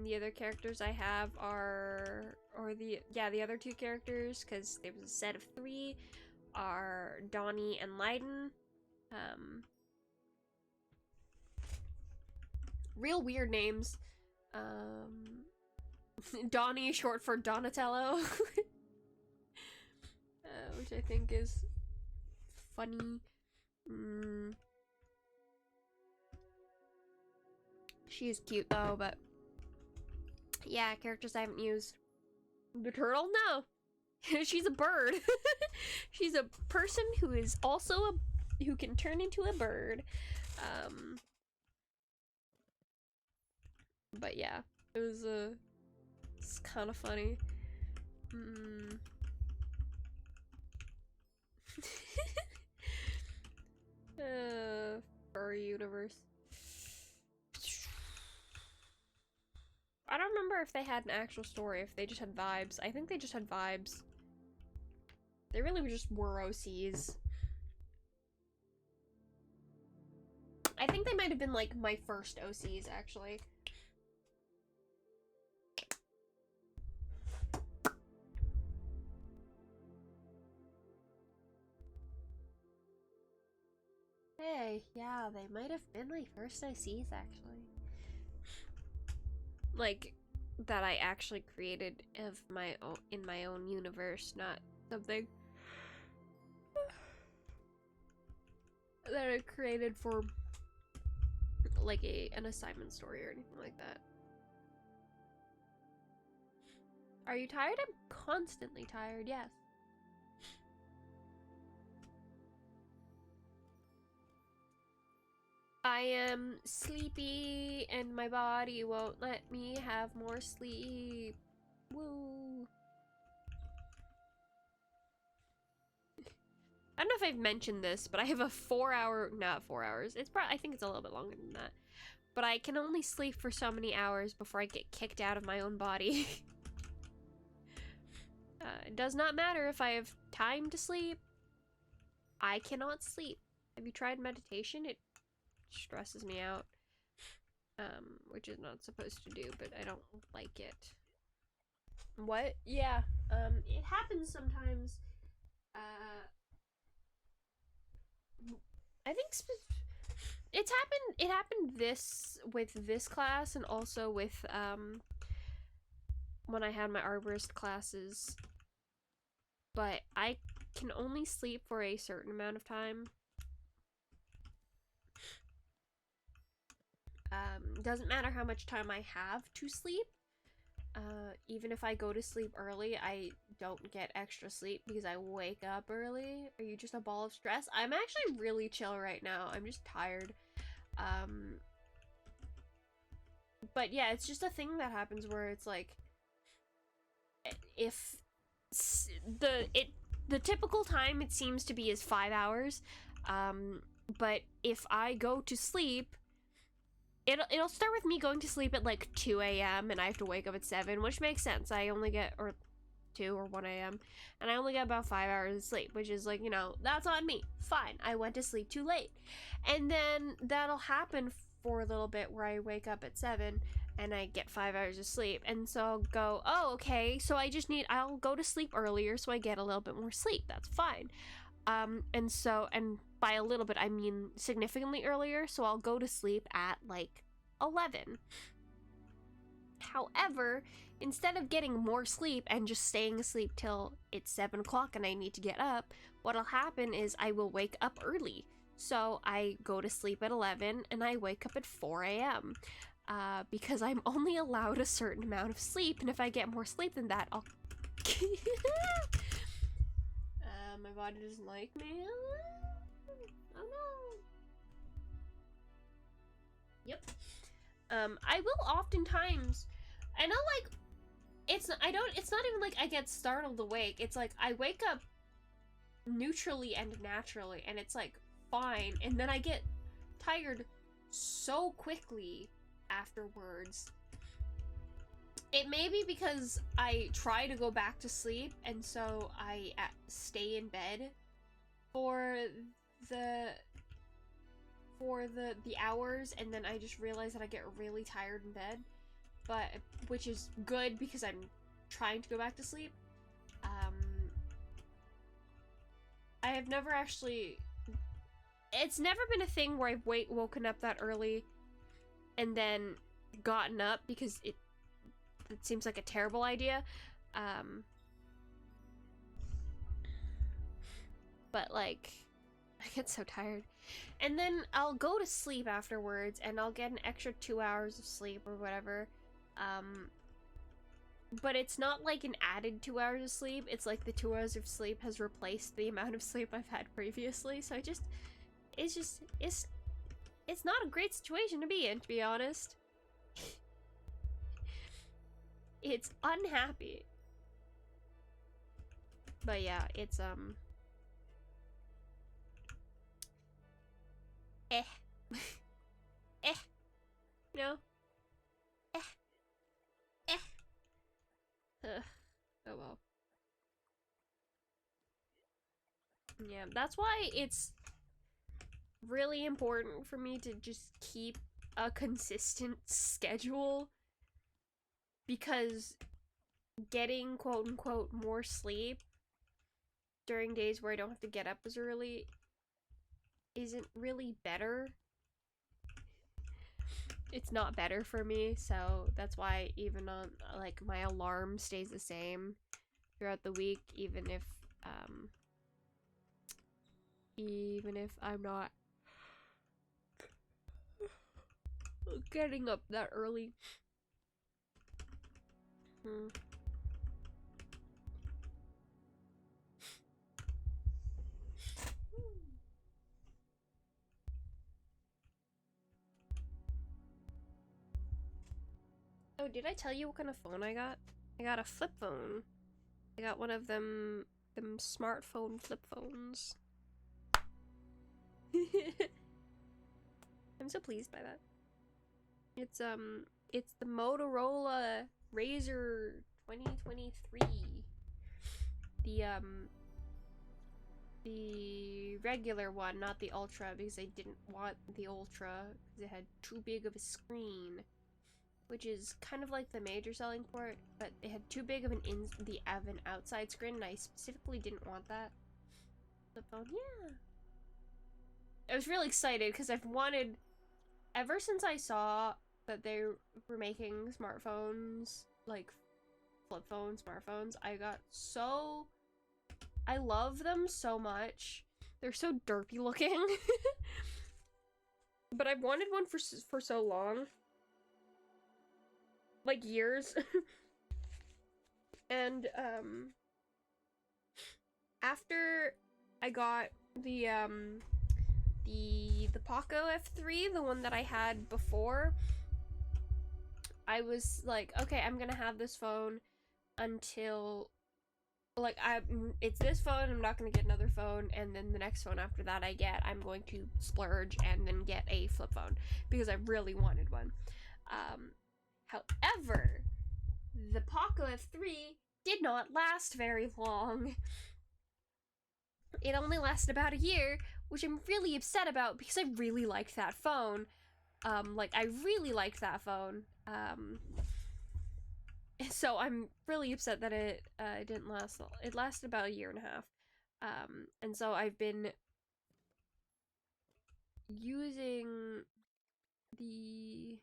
The other characters I have are, the other 2 characters, because there was a set of 3, are Donnie and Leiden. Real weird names. Donnie, short for Donatello. Which I think is funny. She is cute though, but yeah, characters I haven't used. The turtle? No. She's a bird. She's a person who is also who can turn into a bird. But yeah, it was it's kind of funny. Furry universe. I don't remember if they had an actual story, if they just had vibes. I think they just had vibes. They really just were OCs. I think they might have been like my first OCs, actually. Hey, yeah, they might have been my first OCs, actually. Like, that I actually created of my own, in my own universe, not something that I created for like an assignment story or anything like that. Are you tired? I'm constantly tired, yes. I am sleepy and my body won't let me have more sleep. Woo. I don't know if I've mentioned this, but I have a 4-hour, not 4 hours. It's probably, I think it's a little bit longer than that. But I can only sleep for so many hours before I get kicked out of my own body. It does not matter if I have time to sleep. I cannot sleep. Have you tried meditation? It stresses me out. Which is not supposed to do, but I don't like it. What? Yeah. It happens sometimes. I think it happened with this class and also with when I had my arborist classes. But I can only sleep for a certain amount of time. Doesn't matter how much time I have to sleep. Even if I go to sleep early, I don't get extra sleep because I wake up early. Are you just a ball of stress? I'm actually really chill right now. I'm just tired. But yeah, it's just a thing that happens where it's like, if the typical time it seems to be is 5 hours, but if I go to sleep, it'll start with me going to sleep at like 2 a.m. and I have to wake up at 7, which makes sense. I only get, or 2 or 1 a.m. and I only get about 5 hours of sleep, which is like, you know, that's on me. Fine, I went to sleep too late. And then that'll happen for a little bit where I wake up at 7 and I get 5 hours of sleep. And so I'll go, oh, okay, so I'll go to sleep earlier so I get a little bit more sleep. That's fine. And by a little bit, I mean significantly earlier, so I'll go to sleep at like 11. However, instead of getting more sleep and just staying asleep till it's 7 o'clock and I need to get up, what'll happen is I will wake up early. So I go to sleep at 11 and I wake up at 4 a.m. Because I'm only allowed a certain amount of sleep, and if I get more sleep than that, I'll... my body doesn't like me. Oh no. Yep. I will oftentimes, and I'll like, it's not even like I get startled awake. It's like I wake up neutrally and naturally, and it's like fine, and then I get tired so quickly afterwards. It may be because I try to go back to sleep, and so I stay in bed for the hours, and then I just realize that I get really tired in bed, but which is good because I'm trying to go back to sleep. I have never actually, it's never been a thing where I've woken up that early and then gotten up because it seems like a terrible idea. But like, I get so tired. And then I'll go to sleep afterwards, and I'll get an extra 2 hours of sleep or whatever. But it's not like an added 2 hours of sleep. It's like the 2 hours of sleep has replaced the amount of sleep I've had previously. So it's not a great situation to be in, to be honest. It's unhappy. But yeah, it's eh. You know? Oh well. Yeah, that's why it's really important for me to just keep a consistent schedule, because getting quote-unquote more sleep during days where I don't have to get up as early isn't really better. It's not better for me, so that's why even on, like, my alarm stays the same throughout the week, even if I'm not getting up that early. Oh, did I tell you what kind of phone I got? I got a flip phone. I got one of them smartphone flip phones. I'm so pleased by that. It's the Motorola Razr 2023. The regular one, not the Ultra, because I didn't want the Ultra because it had too big of a screen, which is kind of like the major selling point, but it had too big of an outside screen, and I specifically didn't want that. The phone, yeah. I was really excited because I've wanted, ever since I saw that they were making smartphones, like flip phone smartphones, I love them so much. They're so derpy looking. But I've wanted one for so long. Like years. And after I got the Poco F3, the one that I had before, I was like, okay, I'm gonna have this phone until, like, it's this phone, I'm not gonna get another phone, and then the next phone after that I'm going to splurge and then get a flip phone, because I really wanted one. However, the Poco F3 did not last very long. It only lasted about a year, which I'm really upset about because I really liked that phone. I really liked that phone. So I'm really upset that it didn't last. It lasted about a year and a half. And so I've been using the...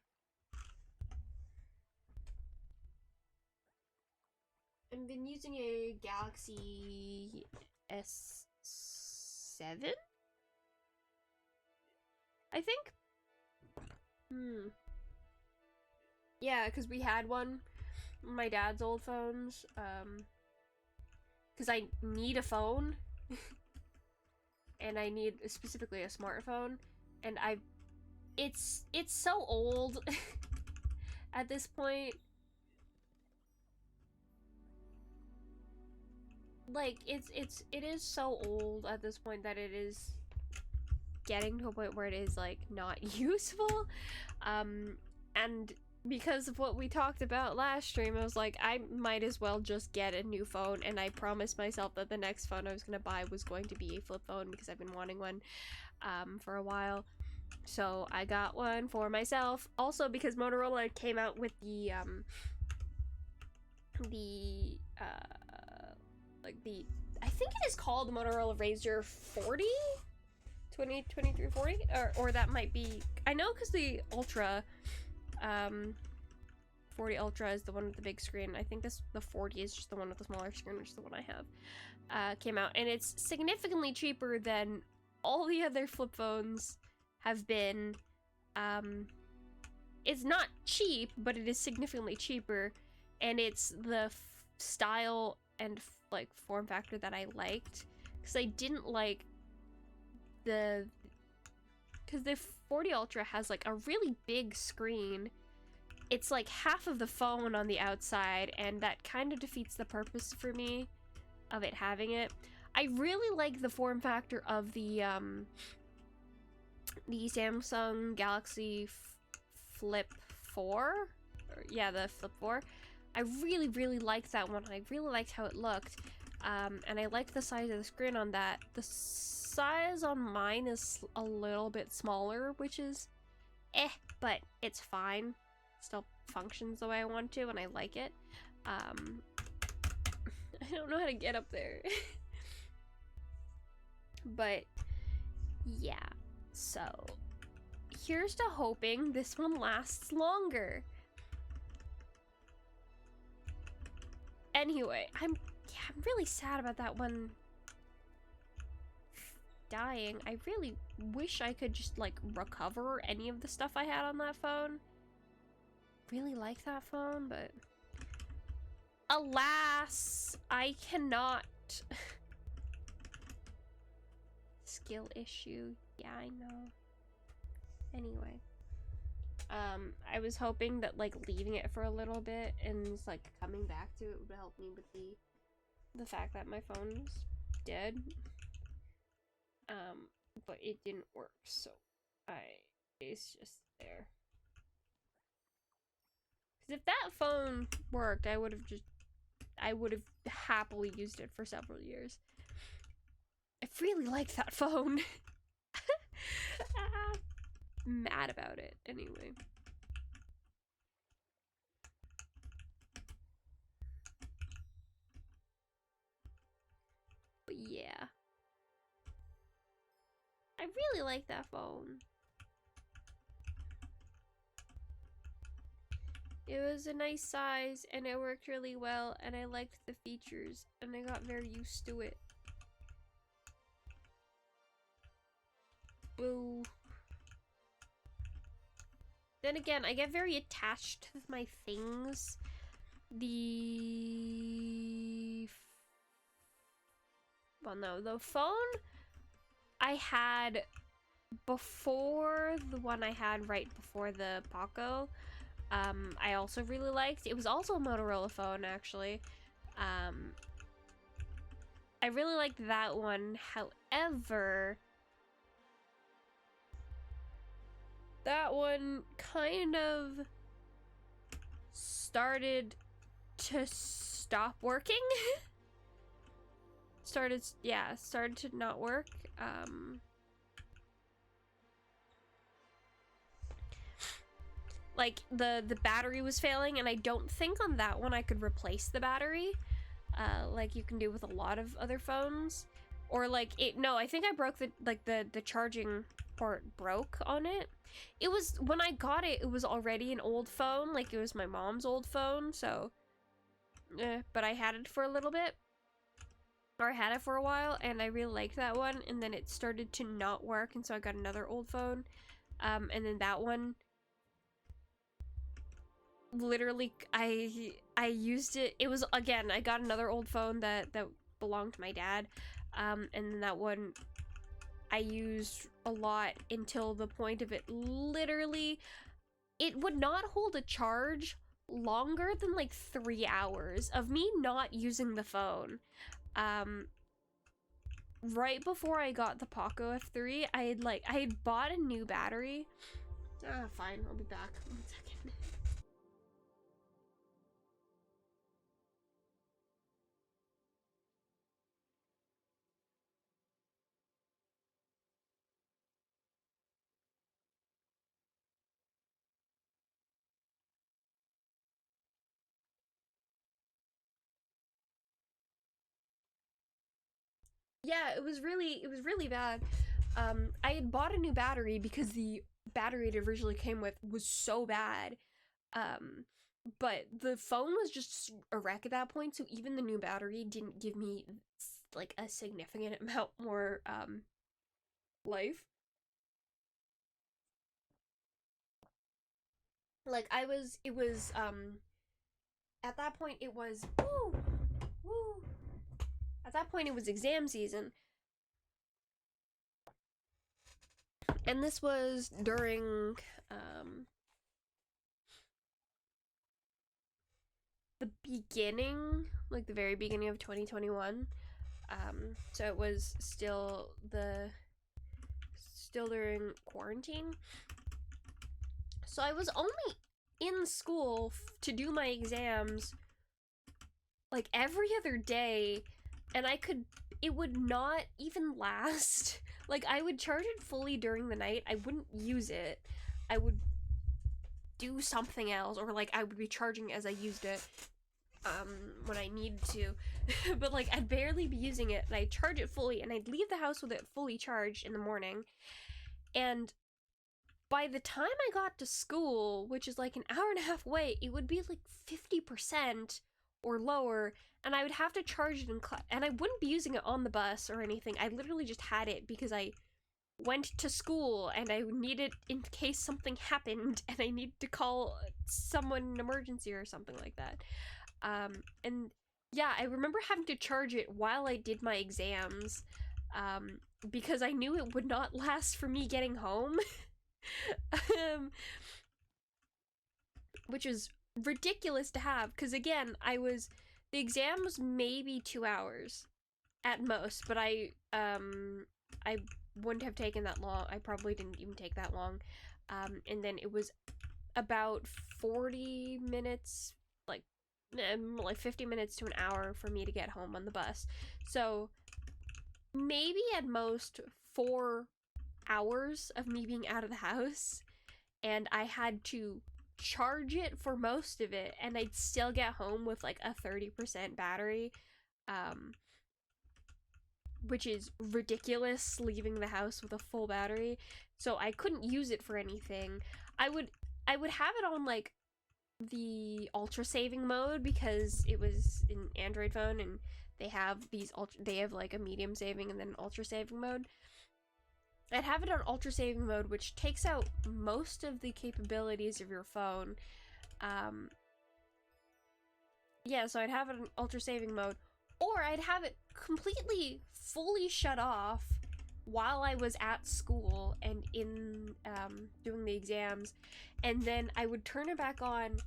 I've been using a Galaxy S7? I think? Yeah, because we had one, my dad's old phones, because I need a phone, and I need specifically a smartphone, and it's so old at this point. Like, it is so old at this point that it is getting to a point where it is, like, not useful. And because of what we talked about last stream, I was like, I might as well just get a new phone, and I promised myself that the next phone I was gonna buy was going to be a flip phone, because I've been wanting one for a while. So I got one for myself. Also because Motorola came out with the I think it is called the Motorola Razr 40? 2340? Or that might be, I know because the Ultra, 40 Ultra is the one with the big screen. I think the 40 is just the one with the smaller screen, which is the one I have, came out. And it's significantly cheaper than all the other flip phones have been, it's not cheap, but it is significantly cheaper, and it's the style and like form factor that I liked, because I didn't like because the 40 Ultra has like a really big screen. It's like half of the phone on the outside, and that kind of defeats the purpose for me of it having it. I really like the form factor of the Samsung Galaxy Flip 4. Yeah, the Flip 4. I really, really liked that one. I really liked how it looked. And I like the size of the screen on that. The size on mine is a little bit smaller, which is but it's fine. Still functions the way I want to, and I like it. I don't know how to get up there. But yeah, so here's to hoping this one lasts longer. Anyway, I'm really sad about that one dying. I really wish I could just like recover any of the stuff I had on that phone. Really like that phone, but alas, I cannot. Skill issue. Yeah, I know. Anyway, I was hoping that like leaving it for a little bit and just like coming back to it would help me with the fact that my phone's dead. But it didn't work, so it's just there. Because if that phone worked, I would have happily used it for several years. I really like that phone. Mad about it, anyway. But yeah. I really like that phone. It was a nice size, and it worked really well, and I liked the features, and I got very used to it. Boo. Then again, I get very attached to my things. Well, no, the phone I had before the one I had right before the Poco, I also really liked. It was also a Motorola phone, actually. I really liked that one. However, that one kind of started to stop working. started to not work. Like the battery was failing, and I don't think on that one I could replace the battery, like you can do with a lot of other phones. Or like I think I broke the charging port broke on it. It was, when I got it, it was already an old phone, like it was my mom's old phone, so but I had it for a little bit, or I had it for a while, and I really liked that one, and then it started to not work, and so I got another old phone, and then that one, literally, I used it. It was, again, I got another old phone that belonged to my dad, and then that one I used a lot until the point of it literally, it would not hold a charge longer than like 3 hours of me not using the phone. Right before I got the Poco F3, I had bought a new battery. Fine, I'll be back. 1 second. Yeah, it was really bad. I had bought a new battery because the battery it originally came with was so bad. But the phone was just a wreck at that point, so even the new battery didn't give me like a significant amount more life. Like, at that point, it was, woo, woo. At that point, it was exam season. And this was during, the beginning, like the very beginning of 2021. So it was still during quarantine. So I was only in school to do my exams like every other day, and it would not even last. Like, I would charge it fully during the night. I wouldn't use it. I would do something else, or like I would be charging as I used it when I needed to. But like, I'd barely be using it, and I'd charge it fully, and I'd leave the house with it fully charged in the morning. And by the time I got to school, which is like an hour and a half away, it would be like 50% or lower, and I would have to charge it in class, and I wouldn't be using it on the bus or anything. I literally just had it because I went to school and I needed in case something happened and I needed to call someone in an emergency or something like that. And yeah, I remember having to charge it while I did my exams, because I knew it would not last for me getting home. Which is ridiculous to have, because again, the exam was maybe 2 hours at most, but I wouldn't have taken that long. I probably didn't even take that long. And then it was about 40 minutes, like 50 minutes to an hour for me to get home on the bus. So maybe at most 4 hours of me being out of the house, and I had to charge it for most of it, and I'd still get home with like a 30% battery, which is ridiculous, leaving the house with a full battery. So I couldn't use it for anything. I would have it on like the ultra saving mode, because it was an Android phone, and they have like a medium saving and then an ultra saving mode. I'd have it on ultra saving mode, which takes out most of the capabilities of your phone. Yeah, so I'd have it on ultra saving mode, or I'd have it completely fully shut off while I was at school and in doing the exams, and then I would turn it back on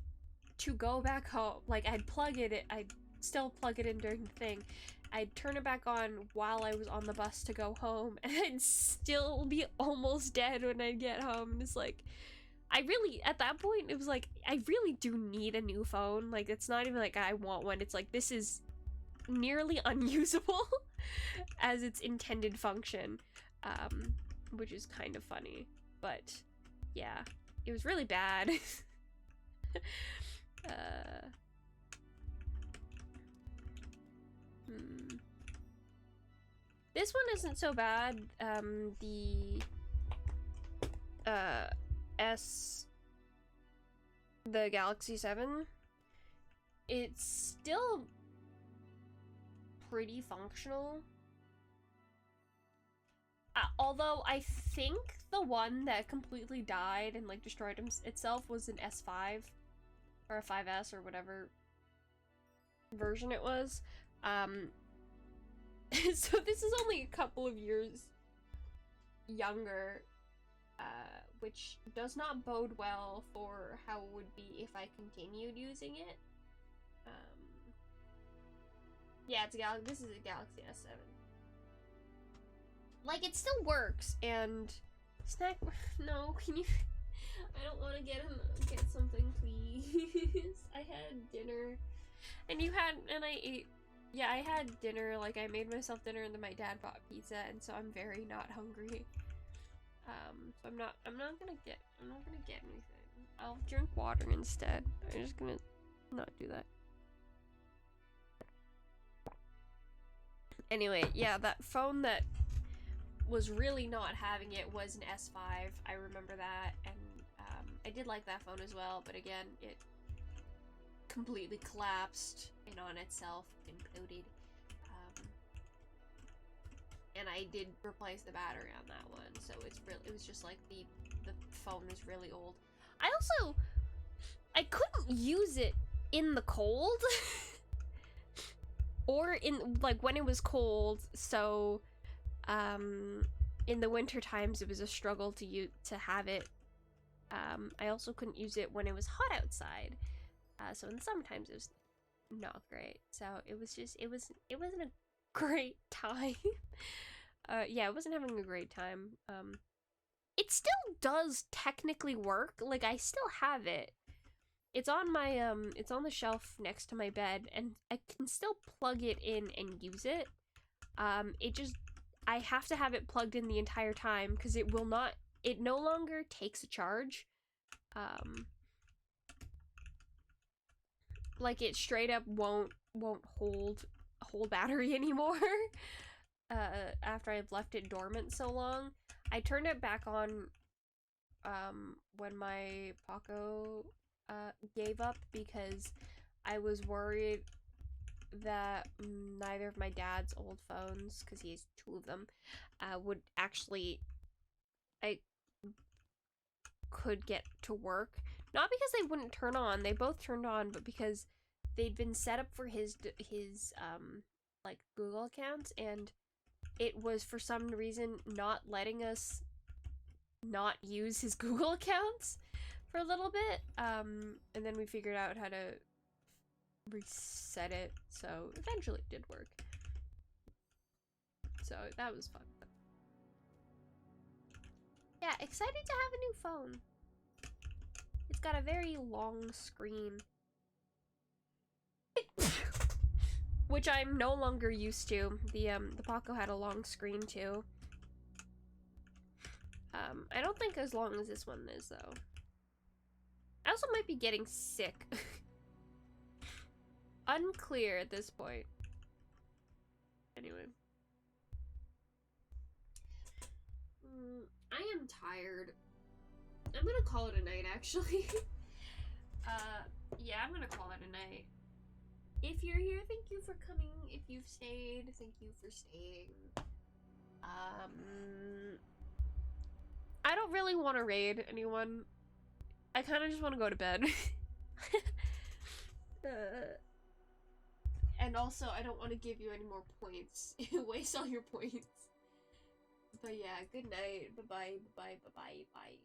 to go back home. Like, I'd still plug it in during the thing. I'd turn it back on while I was on the bus to go home, and I'd still be almost dead when I'd get home. And it's like, at that point, it was like, I really do need a new phone. Like, it's not even like I want one. It's like, this is nearly unusable as its intended function, which is kind of funny. But yeah, it was really bad. This one isn't so bad. The Galaxy 7, it's still pretty functional. Although I think the one that completely died and like destroyed itself was an S5 or a 5S or whatever version it was. So this is only a couple of years younger, which does not bode well for how it would be if I continued using it. Yeah, this is a Galaxy S7. Like, it still works, and snack. No, can you? I don't want to get something, please. I had dinner, and I ate. Yeah, I had dinner. Like, I made myself dinner, and then my dad bought pizza, and so I'm very not hungry. So I'm not gonna get anything. I'll drink water instead. I'm just gonna not do that. Anyway, yeah, that phone that was really not having it was an S5. I remember that, and I did like that phone as well, but again, it completely collapsed in on itself, imploded. And I did replace the battery on that one. it was just like the phone is really old. I couldn't use it in the cold or in like when it was cold, so in the winter times it was a struggle to have it. I also couldn't use it when it was hot outside, so in the summertimes it was not great. So it wasn't a great time. Yeah, I wasn't having a great time. It still does technically work. Like, I still have it. It's on my it's on the shelf next to my bed, and I can still plug it in and use it. I have to have it plugged in the entire time because it no longer takes a charge. Like, it straight up won't hold a whole battery anymore. After I've left it dormant so long. I turned it back on when my Paco gave up because I was worried that neither of my dad's old phones, because he has 2 of them, would actually could get to work. Not because they wouldn't turn on, they both turned on, but because they'd been set up for his like Google accounts, and it was for some reason not letting us not use his Google accounts for a little bit. And then we figured out how to reset it, so eventually it did work. So that was fun. Yeah, excited to have a new phone. It's got a very long screen. Which I'm no longer used to. The Paco had a long screen too. I don't think as long as this one is though. I also might be getting sick. Unclear at this point. Anyway. I am tired. I'm gonna call it a night, actually. Yeah, I'm gonna call it a night. If you're here, thank you for coming. If you've stayed, thank you for staying. I don't really want to raid anyone. I kind of just want to go to bed. And also, I don't want to give you any more points. Waste all your points. But yeah, good night. Bye-bye, bye-bye, bye-bye, bye.